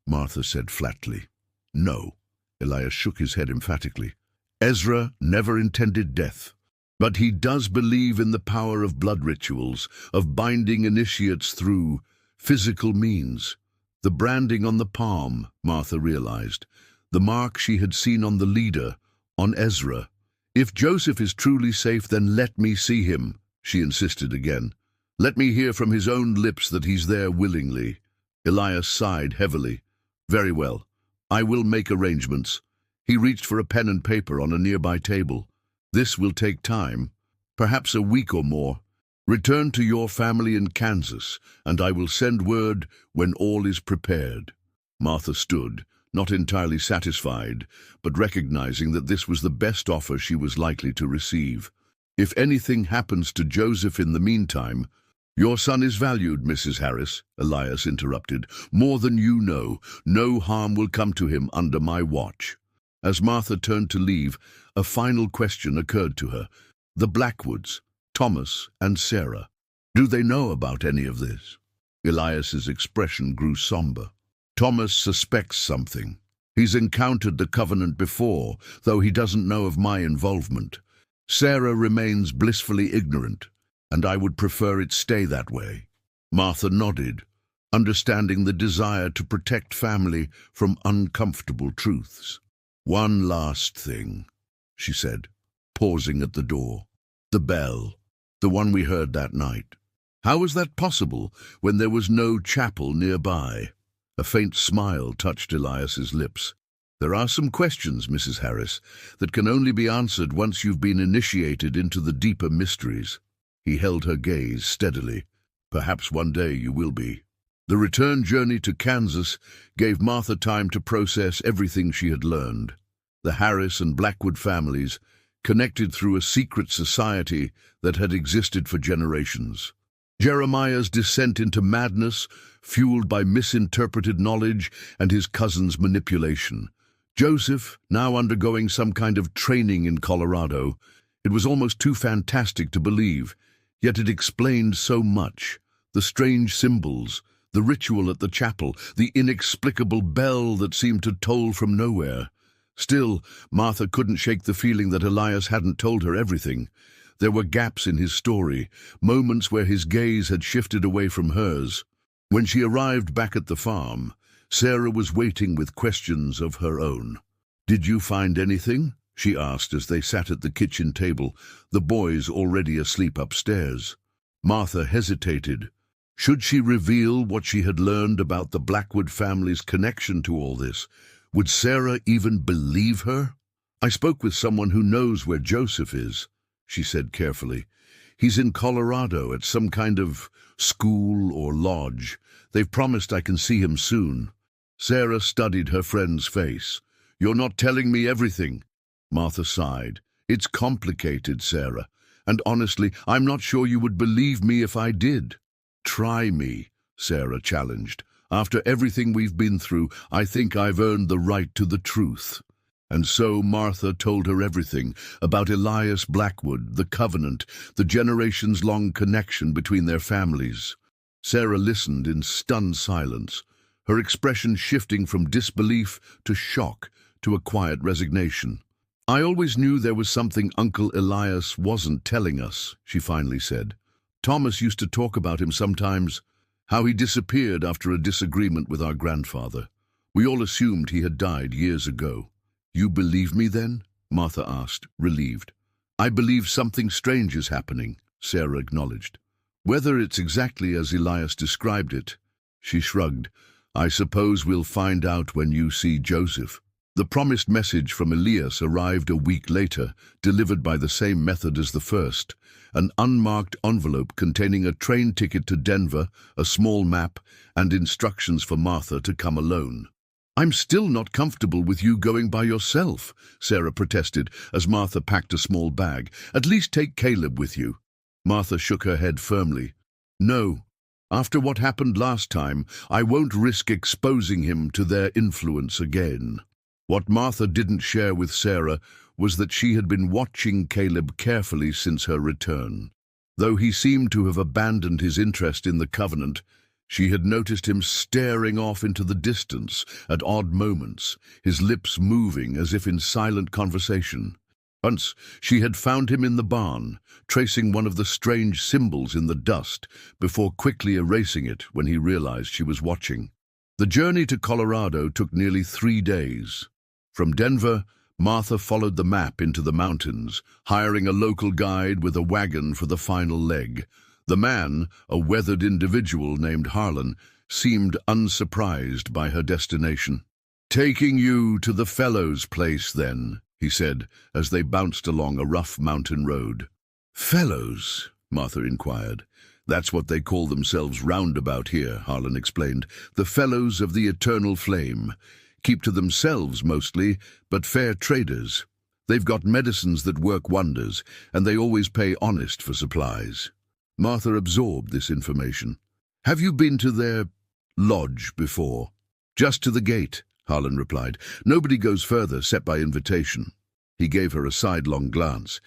Martha said flatly. No, Elias shook his head emphatically. Ezra never intended death. But he does believe in the power of blood rituals, of binding initiates through physical means. The branding on the palm, Martha realized. The mark she had seen on the leader, on Ezra. If Joseph is truly safe, then let me see him, she insisted again. Let me hear from his own lips that he's there willingly. Elias sighed heavily. Very well. I will make arrangements. He reached for a pen and paper on a nearby table. This will take time, perhaps a week or more. Return to your family in Kansas, and I will send word when all is prepared. Martha stood, not entirely satisfied, but recognizing that this was the best offer she was likely to receive. If anything happens to Joseph in the meantime— Your son is valued, Mrs. Harris, Elias interrupted. More than you know. No harm will come to him under my watch. As Martha turned to leave, a final question occurred to her. The Blackwoods, Thomas and Sarah. Do they know about any of this? Elias's expression grew somber. Thomas suspects something. He's encountered the covenant before, though he doesn't know of my involvement. Sarah remains blissfully ignorant, and I would prefer it stay that way. Martha nodded, understanding the desire to protect family from uncomfortable truths. One last thing, she said, pausing at the door. The bell, the one we heard that night. How was that possible when there was no chapel nearby? A faint smile touched Elias's lips. There are some questions, Mrs. Harris, that can only be answered once you've been initiated into the deeper mysteries. He held her gaze steadily. Perhaps one day you will be. The return journey to Kansas gave Martha time to process everything she had learned. The Harris and Blackwood families, connected through a secret society that had existed for generations. Jeremiah's descent into madness, fueled by misinterpreted knowledge and his cousin's manipulation. Joseph, now undergoing some kind of training in Colorado. It was almost too fantastic to believe, yet it explained so much. The strange symbols, The ritual at the chapel, the inexplicable bell that seemed to toll from nowhere. Still, Martha couldn't shake the feeling that Elias hadn't told her everything. There were gaps in his story, moments where his gaze had shifted away from hers. When she arrived back at the farm, Sarah was waiting with questions of her own. "Did you find anything?" she asked as they sat at the kitchen table, the boys already asleep upstairs. Martha hesitated. Should she reveal what she had learned about the Blackwood family's connection to all this? Would Sarah even believe her? "I spoke with someone who knows where Joseph is," she said carefully. "He's in Colorado at some kind of school or lodge. They've promised I can see him soon." Sarah studied her friend's face. "You're not telling me everything." Martha sighed. "It's complicated, Sarah, and honestly, I'm not sure you would believe me if I did." "Try me," Sarah challenged. "After everything we've been through, I think I've earned the right to the truth." And so Martha told her everything about Elias Blackwood, the covenant, the generations-long connection between their families. Sarah listened in stunned silence, her expression shifting from disbelief to shock to a quiet resignation. "I always knew there was something Uncle Elias wasn't telling us," she finally said. "Thomas used to talk about him sometimes, how he disappeared after a disagreement with our grandfather. We all assumed he had died years ago." "You believe me then?" Martha asked, relieved. "I believe something strange is happening," Sarah acknowledged. "Whether it's exactly as Elias described it," she shrugged, "I suppose we'll find out when you see Joseph." The promised message from Elias arrived a week later, delivered by the same method as the first, an unmarked envelope containing a train ticket to Denver, a small map, and instructions for Martha to come alone. "I'm still not comfortable with you going by yourself," Sarah protested as Martha packed a small bag. "At least take Caleb with you." Martha shook her head firmly. "No. After what happened last time, I won't risk exposing him to their influence again." What Martha didn't share with Sarah was that she had been watching Caleb carefully since her return. Though he seemed to have abandoned his interest in the covenant, she had noticed him staring off into the distance at odd moments, his lips moving as if in silent conversation. Once she had found him in the barn, tracing one of the strange symbols in the dust before quickly erasing it when he realized she was watching. The journey to Colorado took nearly 3 days. From Denver, Martha followed the map into the mountains, hiring a local guide with a wagon for the final leg. The man, a weathered individual named Harlan, seemed unsurprised by her destination. "Taking you to the Fellows' place, then," he said, as they bounced along a rough mountain road. "Fellows?" Martha inquired. "That's what they call themselves roundabout here," Harlan explained. "The Fellows of the Eternal Flame. Keep to themselves mostly, but fair traders. They've got medicines that work wonders, and they always pay honest for supplies." Martha absorbed this information. "Have you been to their lodge before?" "Just to the gate," Harlan replied. "Nobody goes further except by invitation." He gave her a sidelong glance.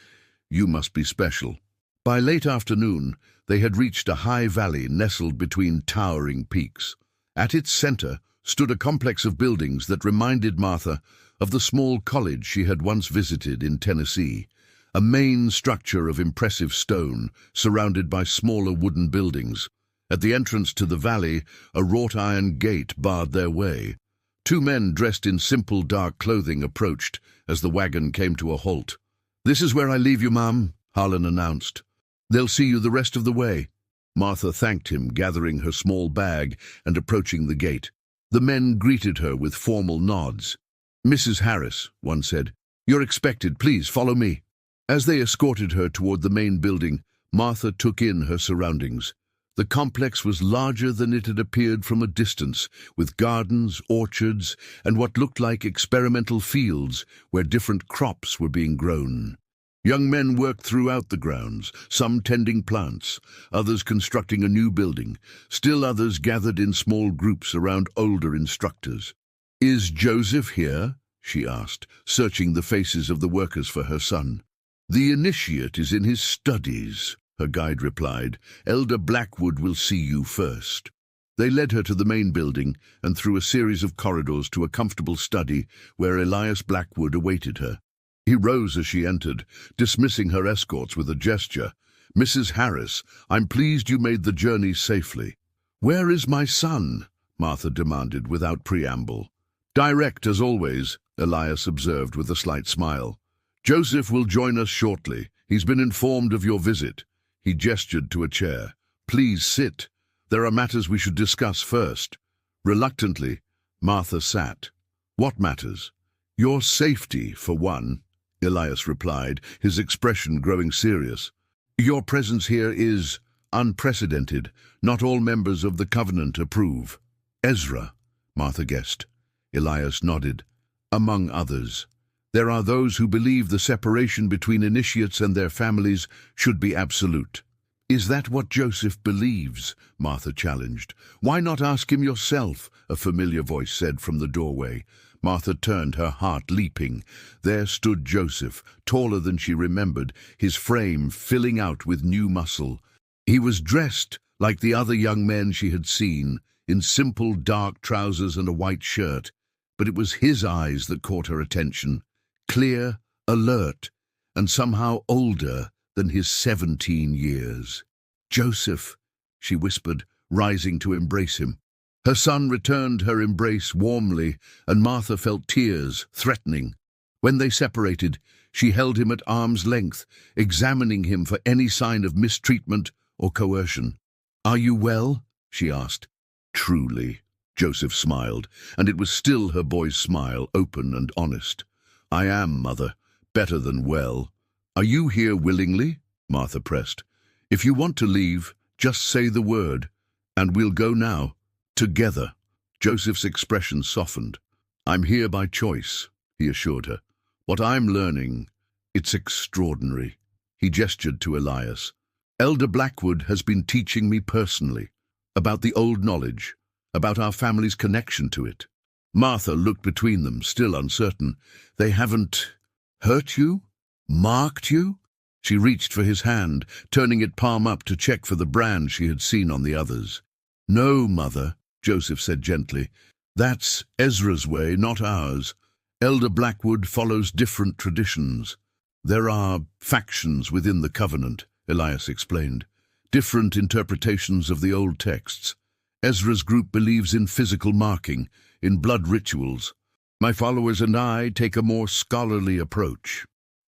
"You must be special." By late afternoon, they had reached a high valley nestled between towering peaks. At its center stood a complex of buildings that reminded Martha of the small college she had once visited in Tennessee. A main structure of impressive stone, surrounded by smaller wooden buildings. At the entrance to the valley, a wrought iron gate barred their way. 2 men dressed in simple dark clothing approached as the wagon came to a halt. "This is where I leave you, ma'am," Harlan announced. "They'll see you the rest of the way." Martha thanked him, gathering her small bag and approaching the gate. The men greeted her with formal nods. "Mrs. Harris," one said, "you're expected. Please follow me." As they escorted her toward the main building, Martha took in her surroundings. The complex was larger than it had appeared from a distance, with gardens, orchards, and what looked like experimental fields where different crops were being grown. Young men worked throughout the grounds, some tending plants, others constructing a new building, still others gathered in small groups around older instructors. "Is Joseph here?" she asked, searching the faces of the workers for her son. "The initiate is in his studies," her guide replied. "Elder Blackwood will see you first." They led her to the main building and through a series of corridors to a comfortable study where Elias Blackwood awaited her. He rose as she entered, dismissing her escorts with a gesture. "Mrs. Harris, I'm pleased you made the journey safely." "Where is my son?" Martha demanded without preamble. "Direct as always," Elias observed with a slight smile. "Joseph will join us shortly. He's been informed of your visit." He gestured to a chair. "Please sit. There are matters we should discuss first." Reluctantly, Martha sat. "What matters?" "Your safety, for one," Elias replied, his expression growing serious. "Your presence here is unprecedented. Not all members of the covenant approve." "Ezra," Martha guessed. Elias nodded. "Among others. There are those who believe the separation between initiates and their families should be absolute." "Is that what Joseph believes?" Martha challenged. "Why not ask him yourself?" a familiar voice said from the doorway. Martha turned, her heart leaping. There stood Joseph, taller than she remembered, his frame filling out with new muscle. He was dressed like the other young men she had seen, in simple dark trousers and a white shirt, but it was his eyes that caught her attention, clear, alert, and somehow older than his 17 years. "Joseph," she whispered, rising to embrace him. Her son returned her embrace warmly, and Martha felt tears, threatening. When they separated, she held him at arm's length, examining him for any sign of mistreatment or coercion. "Are you well?" she asked. "Truly," Joseph smiled, and it was still her boy's smile, open and honest. "I am, Mother, better than well." "Are you here willingly?" Martha pressed. "If you want to leave, just say the word, and we'll go now. Together." Joseph's expression softened. "I'm here by choice," he assured her. "What I'm learning, it's extraordinary." He gestured to Elias. "Elder Blackwood has been teaching me personally about the old knowledge, about our family's connection to it." Martha looked between them, still uncertain. "They haven't hurt you? Marked you?" She reached for his hand, turning it palm up to check for the brand she had seen on the others. "No, Mother," Joseph said gently. "That's Ezra's way, not ours. Elder Blackwood follows different traditions." "There are factions within the covenant," Elias explained. "Different interpretations of the old texts. Ezra's group believes in physical marking, in blood rituals. My followers and I take a more scholarly approach."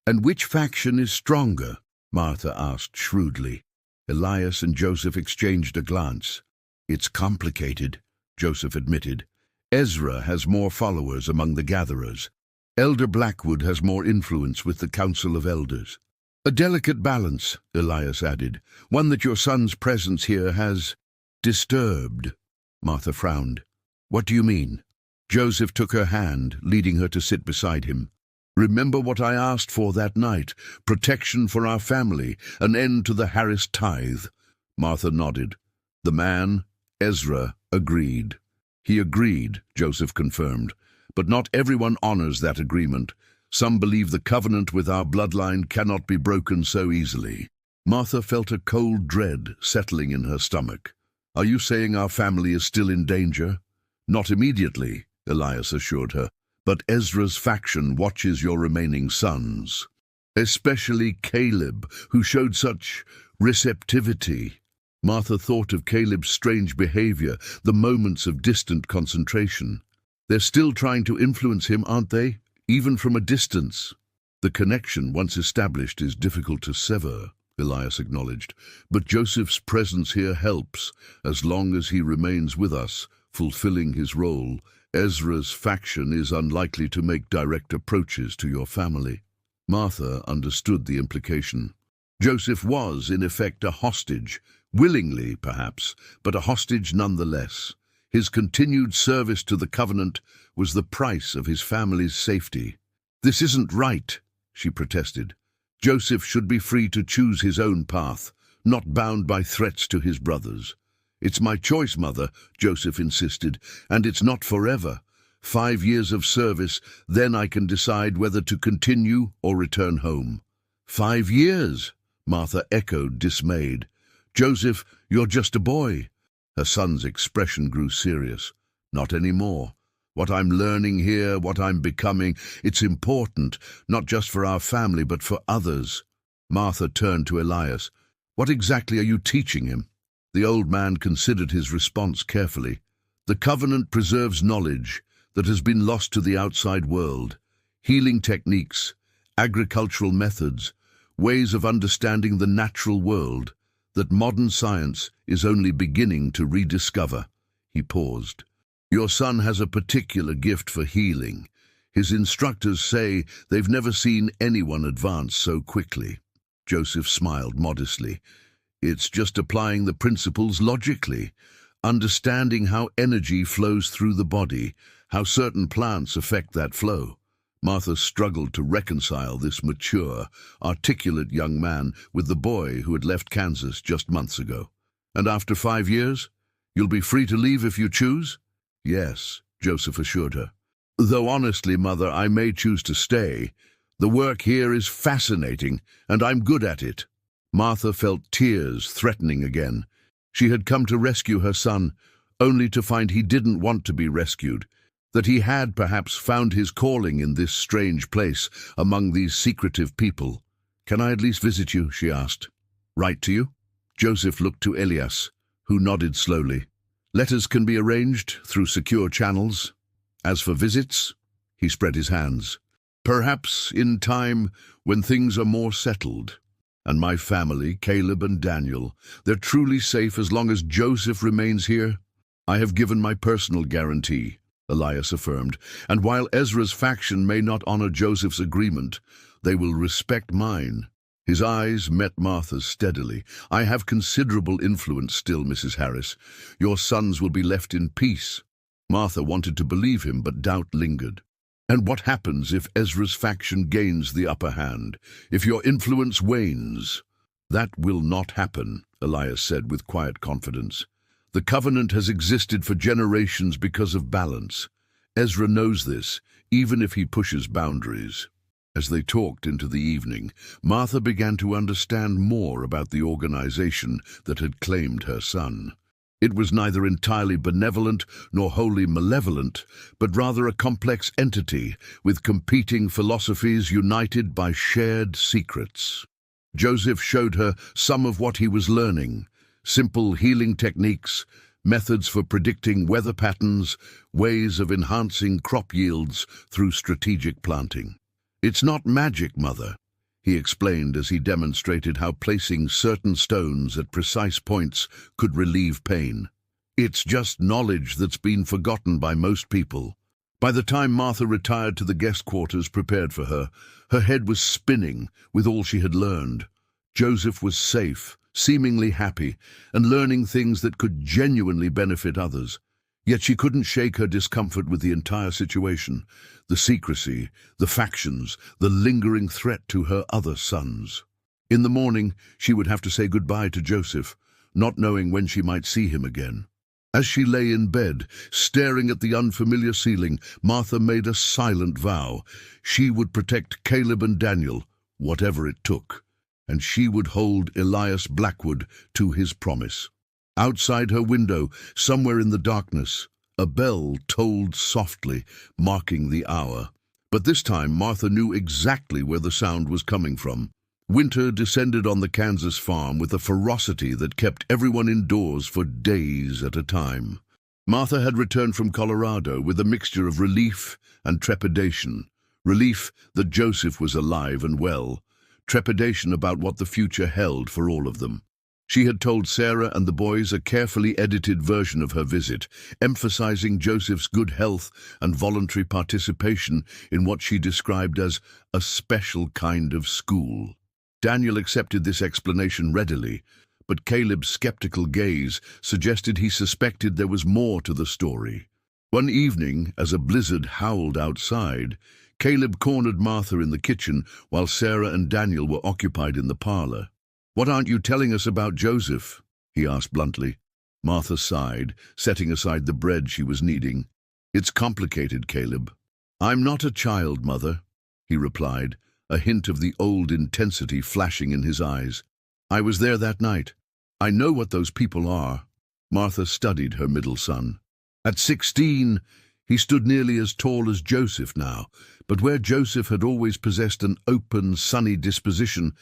"And which faction is stronger?" Martha asked shrewdly. Elias and Joseph exchanged a glance. "It's complicated," Joseph admitted. "Ezra has more followers among the gatherers. Elder Blackwood has more influence with the Council of Elders." "A delicate balance," Elias added, "one that your son's presence here has disturbed." Martha frowned. "What do you mean?" Joseph took her hand, leading her to sit beside him. "Remember what I asked for that night? Protection for our family, an end to the Harris tithe." Martha nodded. The man, Ezra, agreed. "He agreed," Joseph confirmed, "but not everyone honors that agreement. Some believe the covenant with our bloodline cannot be broken so easily." Martha felt a cold dread settling in her stomach. "Are you saying our family is still in danger?" "Not immediately," Elias assured her, "but Ezra's faction watches your remaining sons, especially Caleb, who showed such receptivity." Martha thought of Caleb's strange behavior, the moments of distant concentration. "They're still trying to influence him, aren't they? Even from a distance." "The connection, once established, is difficult to sever," Elias acknowledged. "But Joseph's presence here helps, as long as he remains with us, fulfilling his role. Ezra's faction is unlikely to make direct approaches to your family." Martha understood the implication. Joseph was, in effect, a hostage, willingly, perhaps, but a hostage nonetheless. His continued service to the covenant was the price of his family's safety. "This isn't right," she protested. "Joseph should be free to choose his own path, not bound by threats to his brothers." "It's my choice, Mother," Joseph insisted, "and it's not forever. 5 years of service, then I can decide whether to continue or return home." "5 years?" Martha echoed, dismayed. "Joseph, you're just a boy." Her son's expression grew serious. Not anymore. What I'm learning here, what I'm becoming, it's important, not just for our family, but for others. Martha turned to Elias. What exactly are you teaching him? The old man considered his response carefully. The covenant preserves knowledge that has been lost to the outside world. Healing techniques, agricultural methods, ways of understanding the natural world that modern science is only beginning to rediscover. He paused. Your son has a particular gift for healing. His instructors say they've never seen anyone advance so quickly. Joseph smiled modestly. It's just applying the principles logically, understanding how energy flows through the body, how certain plants affect that flow. Martha struggled to reconcile this mature, articulate young man with the boy who had left Kansas just months ago. And after 5 years, you'll be free to leave if you choose? Yes, Joseph assured her. Though honestly, Mother, I may choose to stay. The work here is fascinating, and I'm good at it. Martha felt tears threatening again. She had come to rescue her son, only to find he didn't want to be rescued, that he had perhaps found his calling in this strange place among these secretive people. Can I at least visit you? She asked. Write to you? Joseph looked to Elias, who nodded slowly. Letters can be arranged through secure channels. As for visits, he spread his hands. Perhaps in time when things are more settled. And my family, Caleb and Daniel, they're truly safe as long as Joseph remains here. I have given my personal guarantee, Elias affirmed, and while Ezra's faction may not honor Joseph's agreement, they will respect mine. His eyes met Martha's steadily. I have considerable influence still, Mrs. Harris. Your sons will be left in peace. Martha wanted to believe him, but doubt lingered. And what happens if Ezra's faction gains the upper hand? If your influence wanes? That will not happen, Elias said with quiet confidence. The covenant has existed for generations because of balance. Ezra knows this, even if he pushes boundaries. As they talked into the evening, Martha began to understand more about the organization that had claimed her son. It was neither entirely benevolent nor wholly malevolent, but rather a complex entity with competing philosophies united by shared secrets. Joseph showed her some of what he was learning: simple healing techniques, methods for predicting weather patterns, ways of enhancing crop yields through strategic planting. It's not magic, Mother, he explained as he demonstrated how placing certain stones at precise points could relieve pain. It's just knowledge that's been forgotten by most people. By the time Martha retired to the guest quarters prepared for her, her head was spinning with all she had learned. Joseph was safe, seemingly happy, and learning things that could genuinely benefit others. Yet she couldn't shake her discomfort with the entire situation, the secrecy, the factions, the lingering threat to her other sons. In the morning, she would have to say goodbye to Joseph, not knowing when she might see him again. As she lay in bed, staring at the unfamiliar ceiling, Martha made a silent vow. She would protect Caleb and Daniel, whatever it took, and she would hold Elias Blackwood to his promise. Outside her window, somewhere in the darkness, a bell tolled softly, marking the hour. But this time Martha knew exactly where the sound was coming from. Winter descended on the Kansas farm with a ferocity that kept everyone indoors for days at a time. Martha had returned from Colorado with a mixture of relief and trepidation. Relief that Joseph was alive and well, trepidation about what the future held for all of them. She had told Sarah and the boys a carefully edited version of her visit, emphasizing Joseph's good health and voluntary participation in what she described as a special kind of school. Daniel accepted this explanation readily, but Caleb's skeptical gaze suggested he suspected there was more to the story. One evening, as a blizzard howled outside, Caleb cornered Martha in the kitchen while Sarah and Daniel were occupied in the parlor. "What aren't you telling us about Joseph?" he asked bluntly. Martha sighed, setting aside the bread she was kneading. "It's complicated, Caleb." "I'm not a child, Mother," he replied, a hint of the old intensity flashing in his eyes. "I was there that night. I know what those people are. Martha studied her middle son. At 16, he stood nearly as tall as Joseph now, but where Joseph had always possessed an open, sunny disposition,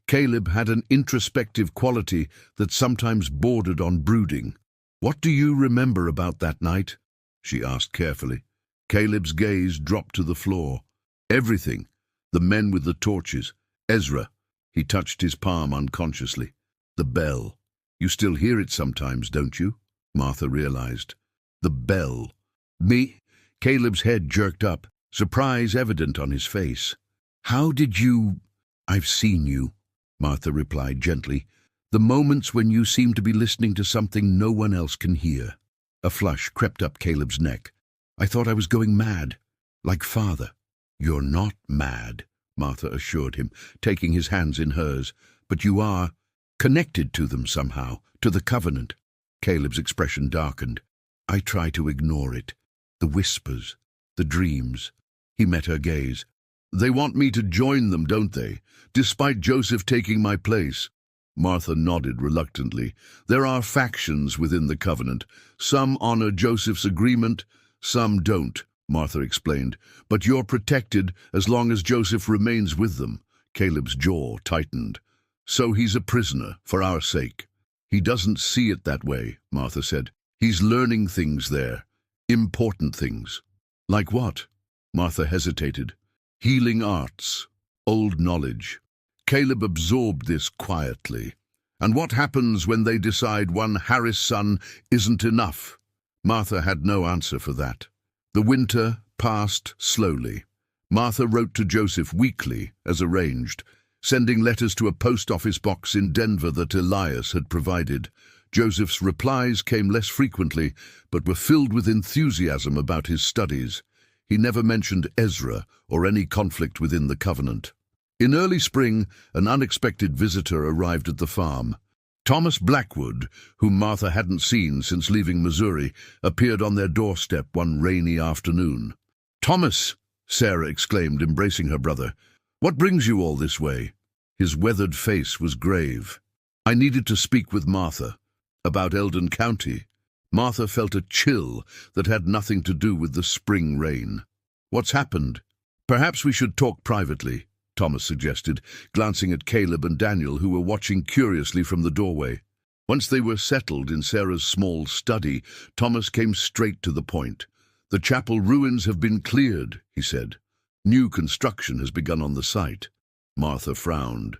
Caleb had an introspective quality that sometimes bordered on brooding. "What do you remember about that night?" she asked carefully. Caleb's gaze dropped to the floor. "Everything. The men with the torches. Ezra." He touched his palm unconsciously. "The bell. You still hear it sometimes, don't you?" Martha realized. "The bell. Me?" Caleb's head jerked up, surprise evident on his face. "How did you—" "I've seen you," Martha replied gently. "The moments when you seem to be listening to something no one else can hear." A flush crept up Caleb's neck. "I thought I was going mad, like Father." "You're not mad," Martha assured him, taking his hands in hers. "But you are connected to them somehow, to the covenant." Caleb's expression darkened. "I try to ignore it. The whispers, the dreams." He met her gaze. "They want me to join them, don't they? Despite Joseph taking my place." Martha nodded reluctantly. "There are factions within the covenant. Some honor Joseph's agreement, some don't," Martha explained. "But you're protected as long as Joseph remains with them." Caleb's jaw tightened. "So he's a prisoner, for our sake." "He doesn't see it that way," Martha said. "He's learning things there. Important things." "Like what?" Martha hesitated. "Healing arts, old knowledge." Caleb absorbed this quietly. "And what happens when they decide one Harris son isn't enough?" Martha had no answer for that. The winter passed slowly. Martha wrote to Joseph weekly, as arranged, sending letters to a post office box in Denver that Elias had provided. Joseph's replies came less frequently, but were filled with enthusiasm about his studies. He never mentioned Ezra or any conflict within the covenant. In early spring, an unexpected visitor arrived at the farm. Thomas Blackwood, whom Martha hadn't seen since leaving Missouri, appeared on their doorstep one rainy afternoon. "Thomas!" Sarah exclaimed, embracing her brother. "What brings you all this way?" His weathered face was grave. "I needed to speak with Martha about Eldon County." Martha felt a chill that had nothing to do with the spring rain. "What's happened?" "Perhaps we should talk privately," Thomas suggested, glancing at Caleb and Daniel, who were watching curiously from the doorway. Once they were settled in Sarah's small study, Thomas came straight to the point. "The chapel ruins have been cleared," he said. "New construction has begun on the site." Martha frowned.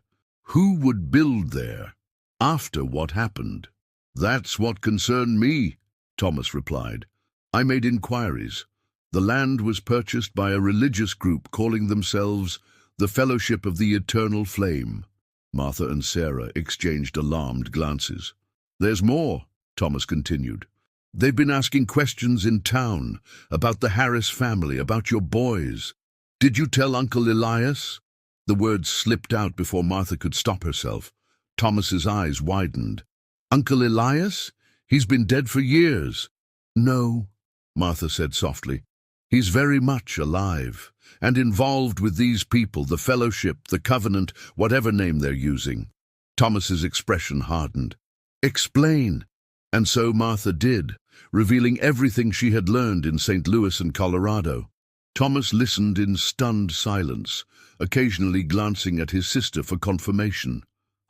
"Who would build there? After what happened?" "That's what concerned me," Thomas replied. "I made inquiries. The land was purchased by a religious group calling themselves the Fellowship of the Eternal Flame." Martha and Sarah exchanged alarmed glances. "There's more," Thomas continued. "They've been asking questions in town about the Harris family, about your boys. Did you tell Uncle Elias?" The words slipped out before Martha could stop herself. Thomas's eyes widened. "Uncle Elias? He's been dead for years." "No," Martha said softly. "He's very much alive and involved with these people, the fellowship, the covenant, whatever name they're using." Thomas's expression hardened. "Explain." And so Martha did, revealing everything she had learned in St. Louis and Colorado. Thomas listened in stunned silence, occasionally glancing at his sister for confirmation.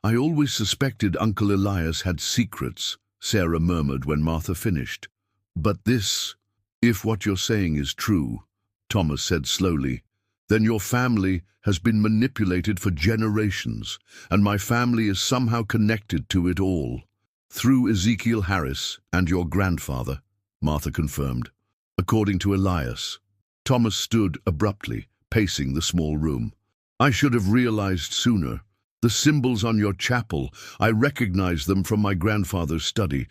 "I always suspected Uncle Elias had secrets," Sarah murmured when Martha finished. "But this, if what you're saying is true," Thomas said slowly, "then your family has been manipulated for generations, and my family is somehow connected to it all. Through Ezekiel Harris and your grandfather," Martha confirmed. "According to Elias." Thomas stood abruptly, pacing the small room. "I should have realized sooner. The symbols on your chapel, I recognized them from my grandfather's study,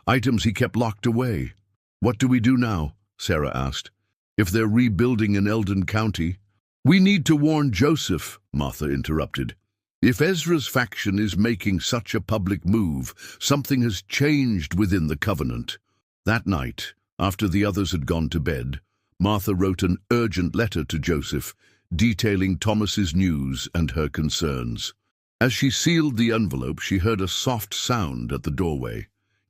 items he kept locked away." "What do we do now?" Sarah asked. "If they're rebuilding in Eldon County—" "We need to warn Joseph," Martha interrupted. "If Ezra's faction is making such a public move, something has changed within the covenant." That night, after the others had gone to bed, Martha wrote an urgent letter to Joseph, detailing Thomas's news and her concerns. As she sealed the envelope, she heard a soft sound at the doorway.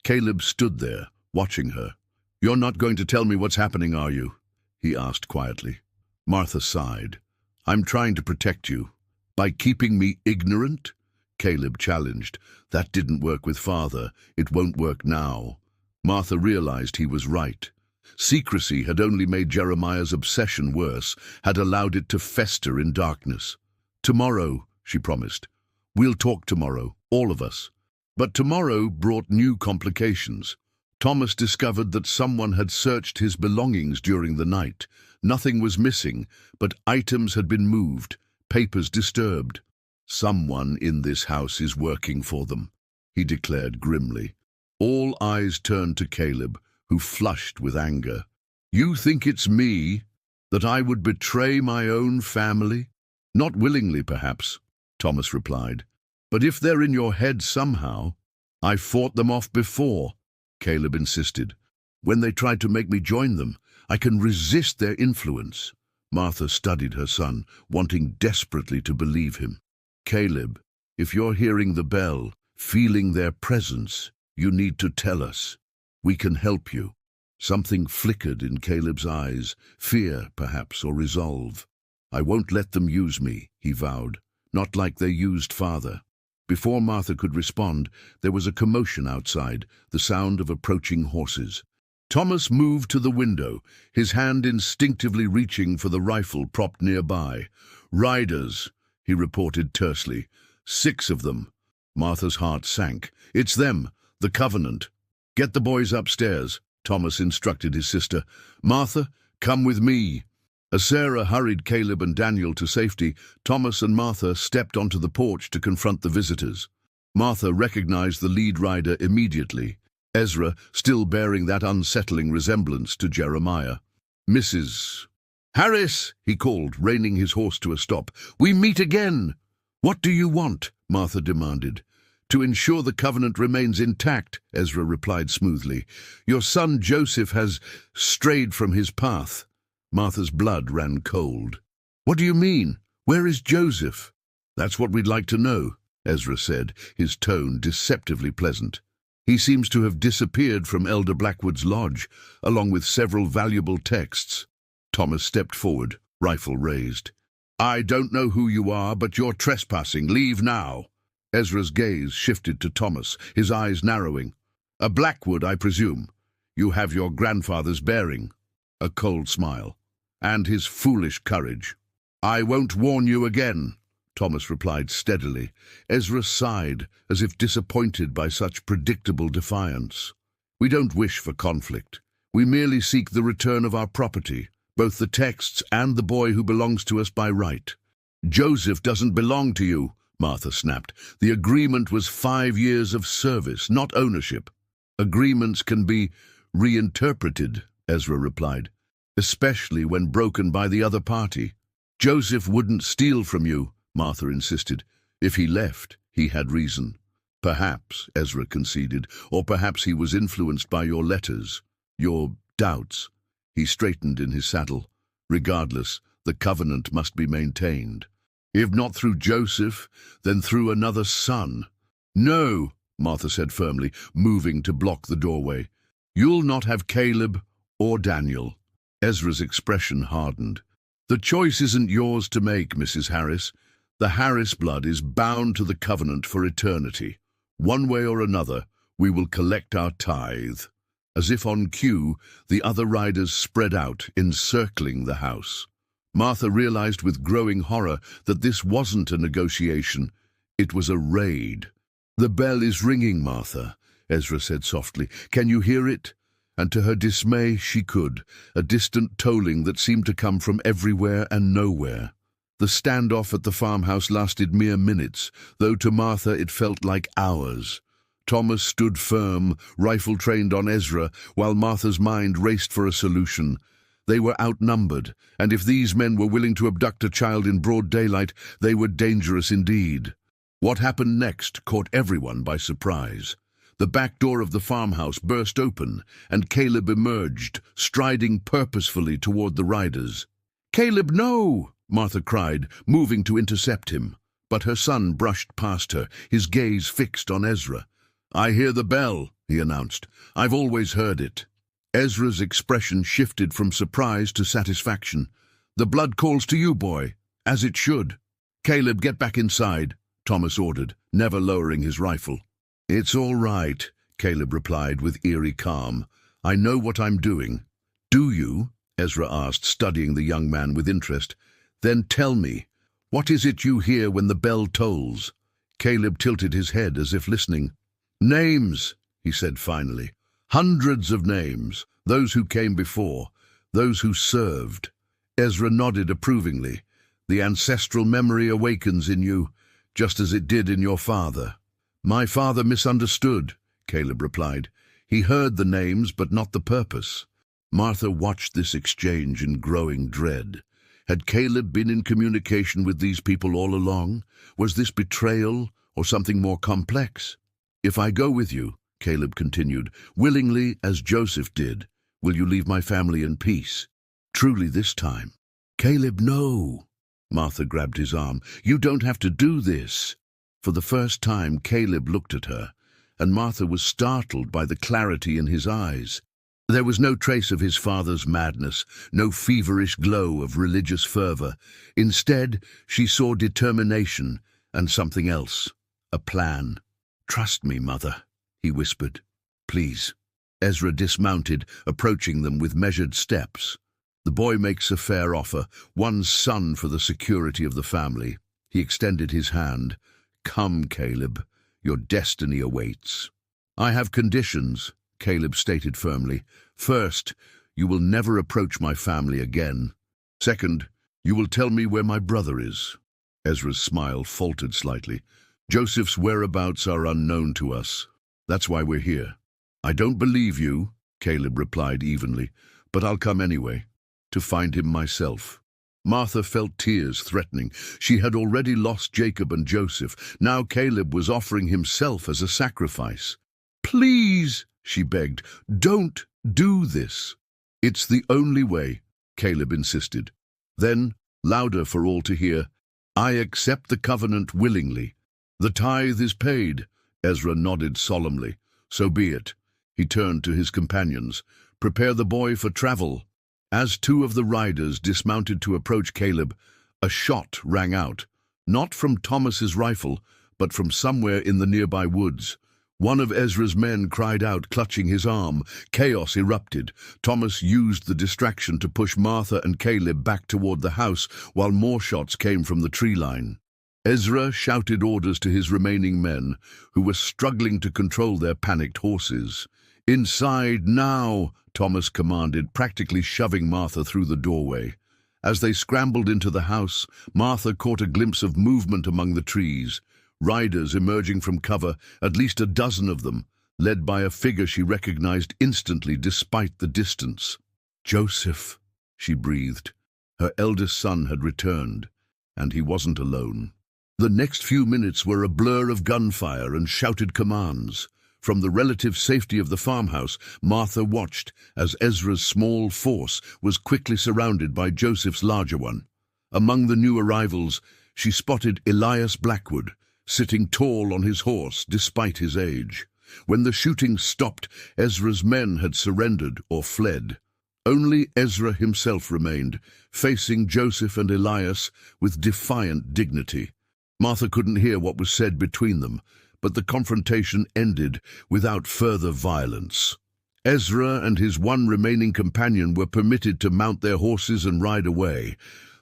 Caleb stood there, watching her. "You're not going to tell me what's happening, are you?" he asked quietly. Martha sighed. "I'm trying to protect you." "By keeping me ignorant?" Caleb challenged. "That didn't work with Father. It won't work now." Martha realized he was right. Secrecy had only made Jeremiah's obsession worse, had allowed it to fester in darkness. "Tomorrow," she promised. "We'll talk tomorrow, all of us." But tomorrow brought new complications. Thomas discovered that someone had searched his belongings during the night. Nothing was missing, but items had been moved, papers disturbed. "Someone in this house is working for them," he declared grimly. All eyes turned to Caleb, who flushed with anger. "You think it's me? That I would betray my own family?" "Not willingly, perhaps," Thomas replied. "But if they're in your head somehow—" "I fought them off before," Caleb insisted. "When they tried to make me join them, I can resist their influence." Martha studied her son, wanting desperately to believe him. "Caleb, if you're hearing the bell, feeling their presence, you need to tell us. We can help you." Something flickered in Caleb's eyes, fear, perhaps, or resolve. "I won't let them use me," he vowed, "not like they used Father." Before Martha could respond, there was a commotion outside, the sound of approaching horses. Thomas moved to the window, his hand instinctively reaching for the rifle propped nearby. "Riders," he reported tersely. "6 of them." Martha's heart sank. "It's them, the Covenant." "Get the boys upstairs," Thomas instructed his sister. "Martha, come with me." As Sarah hurried Caleb and Daniel to safety, Thomas and Martha stepped onto the porch to confront the visitors. Martha recognized the lead rider immediately, Ezra still bearing that unsettling resemblance to Jeremiah. "Mrs. Harris," he called, reining his horse to a stop. "We meet again." "What do you want?" Martha demanded. "To ensure the covenant remains intact," Ezra replied smoothly. "Your son Joseph has strayed from his path." Martha's blood ran cold. "What do you mean? Where is Joseph?" "That's what we'd like to know," Ezra said, his tone deceptively pleasant. "He seems to have disappeared from Elder Blackwood's lodge, along with several valuable texts." Thomas stepped forward, rifle raised. "I don't know who you are, but you're trespassing. Leave now." Ezra's gaze shifted to Thomas, his eyes narrowing. "A Blackwood, I presume. You have your grandfather's bearing." A cold smile. "And his foolish courage." "I won't warn you again," Thomas replied steadily. Ezra sighed, as if disappointed by such predictable defiance. "We don't wish for conflict. We merely seek the return of our property, both the texts and the boy who belongs to us by right." "Joseph doesn't belong to you," Martha snapped. "The agreement was 5 years of service, not ownership." "Agreements can be reinterpreted," Ezra replied, "especially when broken by the other party." "Joseph wouldn't steal from you," Martha insisted. "If he left, he had reason." "Perhaps," Ezra conceded, "or perhaps he was influenced by your letters, your doubts." He straightened in his saddle. "Regardless, the covenant must be maintained. If not through Joseph, then through another son." "No," Martha said firmly, moving to block the doorway. "You'll not have Caleb or Daniel." Ezra's expression hardened. "The choice isn't yours to make, Mrs. Harris. The Harris blood is bound to the covenant for eternity. One way or another, we will collect our tithe." As if on cue, the other riders spread out, encircling the house. Martha realized with growing horror that this wasn't a negotiation, it was a raid. "The bell is ringing, Martha," Ezra said softly. "Can you hear it?" And to her dismay, she could, a distant tolling that seemed to come from everywhere and nowhere. The standoff at the farmhouse lasted mere minutes, though to Martha it felt like hours. Thomas stood firm, rifle trained on Ezra, while Martha's mind raced for a solution. They were outnumbered, and if these men were willing to abduct a child in broad daylight, they were dangerous indeed. What happened next caught everyone by surprise. The back door of the farmhouse burst open, and Caleb emerged, striding purposefully toward the riders. "Caleb, no!" Martha cried, moving to intercept him. But her son brushed past her, his gaze fixed on Ezra. "I hear the bell," he announced. "I've always heard it." Ezra's expression shifted from surprise to satisfaction. "The blood calls to you, boy, as it should." "Caleb, get back inside," Thomas ordered, never lowering his rifle. "It's all right," Caleb replied with eerie calm. "I know what I'm doing." "Do you?" Ezra asked, studying the young man with interest. "Then tell me, what is it you hear when the bell tolls?" Caleb tilted his head as if listening. "Names," he said finally. "Hundreds of names, those who came before, those who served." Ezra nodded approvingly. "The ancestral memory awakens in you, just as it did in your father." "My father misunderstood," Caleb replied. "He heard the names, but not the purpose." Martha watched this exchange in growing dread. Had Caleb been in communication with these people all along? Was this betrayal or something more complex? "If I go with you," Caleb continued, "willingly as Joseph did, will you leave my family in peace? Truly this time?" "Caleb, no!" Martha grabbed his arm. "You don't have to do this." For the first time, Caleb looked at her, and Martha was startled by the clarity in his eyes. There was no trace of his father's madness, no feverish glow of religious fervor. Instead, she saw determination and something else, a plan. "Trust me, Mother," he whispered. "Please." Ezra dismounted, approaching them with measured steps. "The boy makes a fair offer, one son for the security of the family." He extended his hand. "Come, Caleb, your destiny awaits." "I have conditions," Caleb stated firmly. "First, you will never approach my family again. Second, you will tell me where my brother is." Ezra's smile faltered slightly. "Joseph's whereabouts are unknown to us. That's why we're here." "I don't believe you," Caleb replied evenly, "but I'll come anyway, to find him myself." Martha felt tears threatening. She had already lost Jacob and Joseph. Now Caleb was offering himself as a sacrifice. "Please," she begged, "don't do this." "It's the only way," Caleb insisted. Then, louder for all to hear, "I accept the covenant willingly. The tithe is paid." Ezra nodded solemnly. "So be it." He turned to his companions. "Prepare the boy for travel." As two of the riders dismounted to approach Caleb, a shot rang out, not from Thomas's rifle, but from somewhere in the nearby woods. One of Ezra's men cried out, clutching his arm. Chaos erupted. Thomas used the distraction to push Martha and Caleb back toward the house, while more shots came from the tree line. Ezra shouted orders to his remaining men, who were struggling to control their panicked horses. "Inside now," Thomas commanded, practically shoving Martha through the doorway. As they scrambled into the house, Martha caught a glimpse of movement among the trees. Riders emerging from cover, at least a dozen of them, led by a figure she recognized instantly despite the distance. "Joseph," she breathed. Her eldest son had returned, and he wasn't alone. The next few minutes were a blur of gunfire and shouted commands. From the relative safety of the farmhouse, Martha watched as Ezra's small force was quickly surrounded by Joseph's larger one. Among the new arrivals, she spotted Elias Blackwood, sitting tall on his horse despite his age. When the shooting stopped, Ezra's men had surrendered or fled. Only Ezra himself remained, facing Joseph and Elias with defiant dignity. Martha couldn't hear what was said between them, but the confrontation ended without further violence. Ezra and his one remaining companion were permitted to mount their horses and ride away,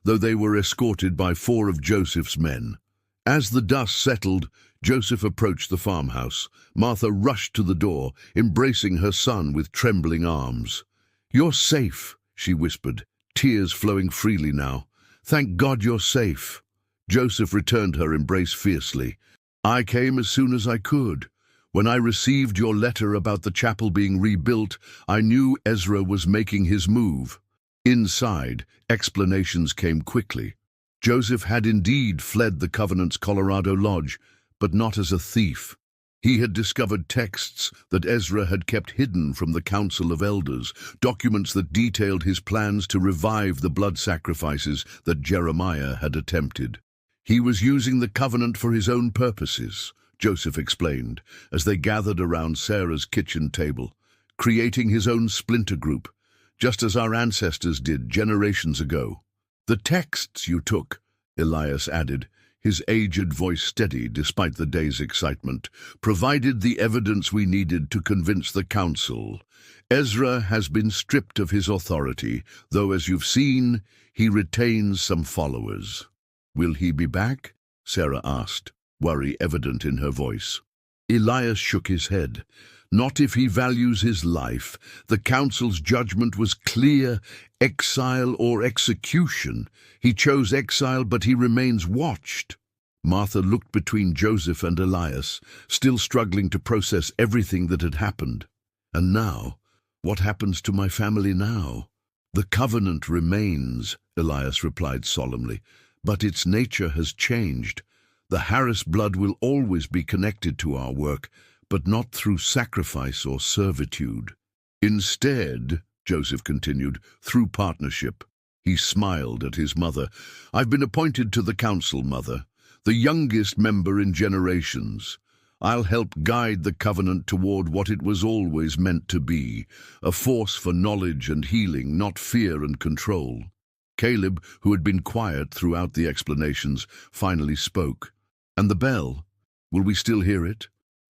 though they were escorted by 4 of Joseph's men. As the dust settled, Joseph approached the farmhouse. Martha rushed to the door, embracing her son with trembling arms. "You're safe," she whispered, tears flowing freely now. "Thank God you're safe." Joseph returned her embrace fiercely. "I came as soon as I could. When I received your letter about the chapel being rebuilt, I knew Ezra was making his move." Inside, explanations came quickly. Joseph had indeed fled the Covenant's Colorado Lodge, but not as a thief. He had discovered texts that Ezra had kept hidden from the Council of Elders, documents that detailed his plans to revive the blood sacrifices that Jeremiah had attempted. He was using the covenant for his own purposes, Joseph explained, as they gathered around Sarah's kitchen table, creating his own splinter group, just as our ancestors did generations ago. The texts you took, Elias added, his aged voice steady despite the day's excitement, provided the evidence we needed to convince the council. Ezra has been stripped of his authority, though, as you've seen, he retains some followers. Will he be back? Sarah asked, worry evident in her voice. Elias shook his head. Not if he values his life. The council's judgment was clear: exile or execution. He chose exile, but he remains watched. Martha looked between Joseph and Elias, still struggling to process everything that had happened. And now, what happens to my family now? The covenant remains, Elias replied solemnly, but its nature has changed. The Harris blood will always be connected to our work, but not through sacrifice or servitude. Instead, Joseph continued, through partnership. He smiled at his mother. I've been appointed to the council, Mother, the youngest member in generations. I'll help guide the covenant toward what it was always meant to be, a force for knowledge and healing, not fear and control. Caleb, who had been quiet throughout the explanations, finally spoke. And the bell? Will we still hear it?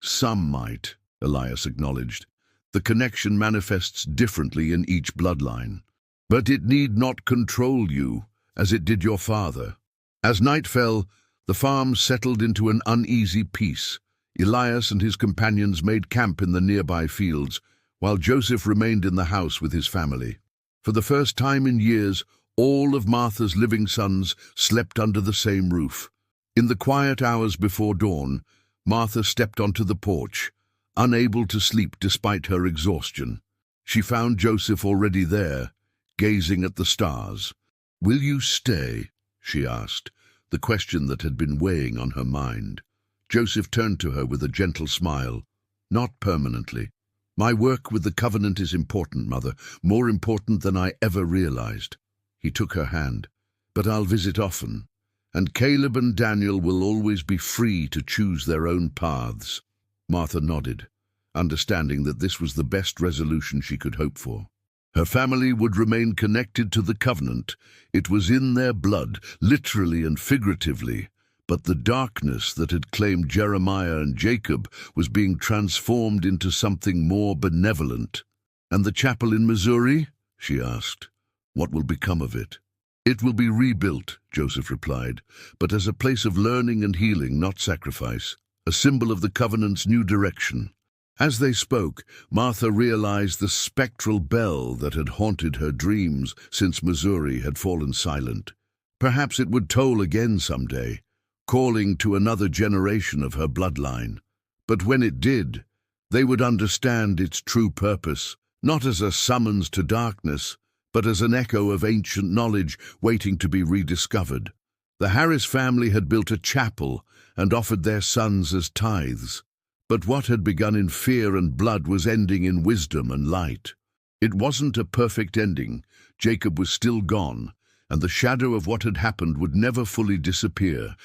Some might, Elias acknowledged. The connection manifests differently in each bloodline. But it need not control you, as it did your father. As night fell, the farm settled into an uneasy peace. Elias and his companions made camp in the nearby fields, while Joseph remained in the house with his family. For the first time in years, all of Martha's living sons slept under the same roof. In the quiet hours before dawn, Martha stepped onto the porch, unable to sleep despite her exhaustion. She found Joseph already there, gazing at the stars. "Will you stay?" she asked, the question that had been weighing on her mind. Joseph turned to her with a gentle smile. "Not permanently. My work with the covenant is important, Mother, more important than I ever realized." He took her hand. "But I'll visit often, and Caleb and Daniel will always be free to choose their own paths." Martha nodded, understanding that this was the best resolution she could hope for. Her family would remain connected to the covenant. It was in their blood, literally and figuratively. But the darkness that had claimed Jeremiah and Jacob was being transformed into something more benevolent. "And the chapel in Missouri?" she asked. "What will become of it?" "It will be rebuilt," Joseph replied, "but as a place of learning and healing, not sacrifice, a symbol of the covenant's new direction." As they spoke, Martha realized the spectral bell that had haunted her dreams since Missouri had fallen silent. Perhaps it would toll again someday, calling to another generation of her bloodline. But when it did, they would understand its true purpose, not as a summons to darkness, but as an echo of ancient knowledge waiting to be rediscovered. The Harris family had built a chapel and offered their sons as tithes. But what had begun in fear and blood was ending in wisdom and light. It wasn't a perfect ending. Jacob was still gone, and the shadow of what had happened would never fully disappear.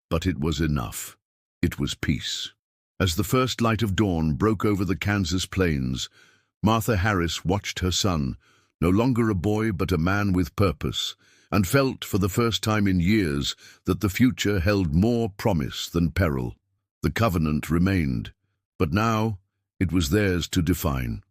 But it was enough. It was peace. As the first light of dawn broke over the Kansas plains, Martha Harris watched her son, no longer a boy but a man with purpose, and felt for the first time in years that the future held more promise than peril. The covenant remained, but now it was theirs to define.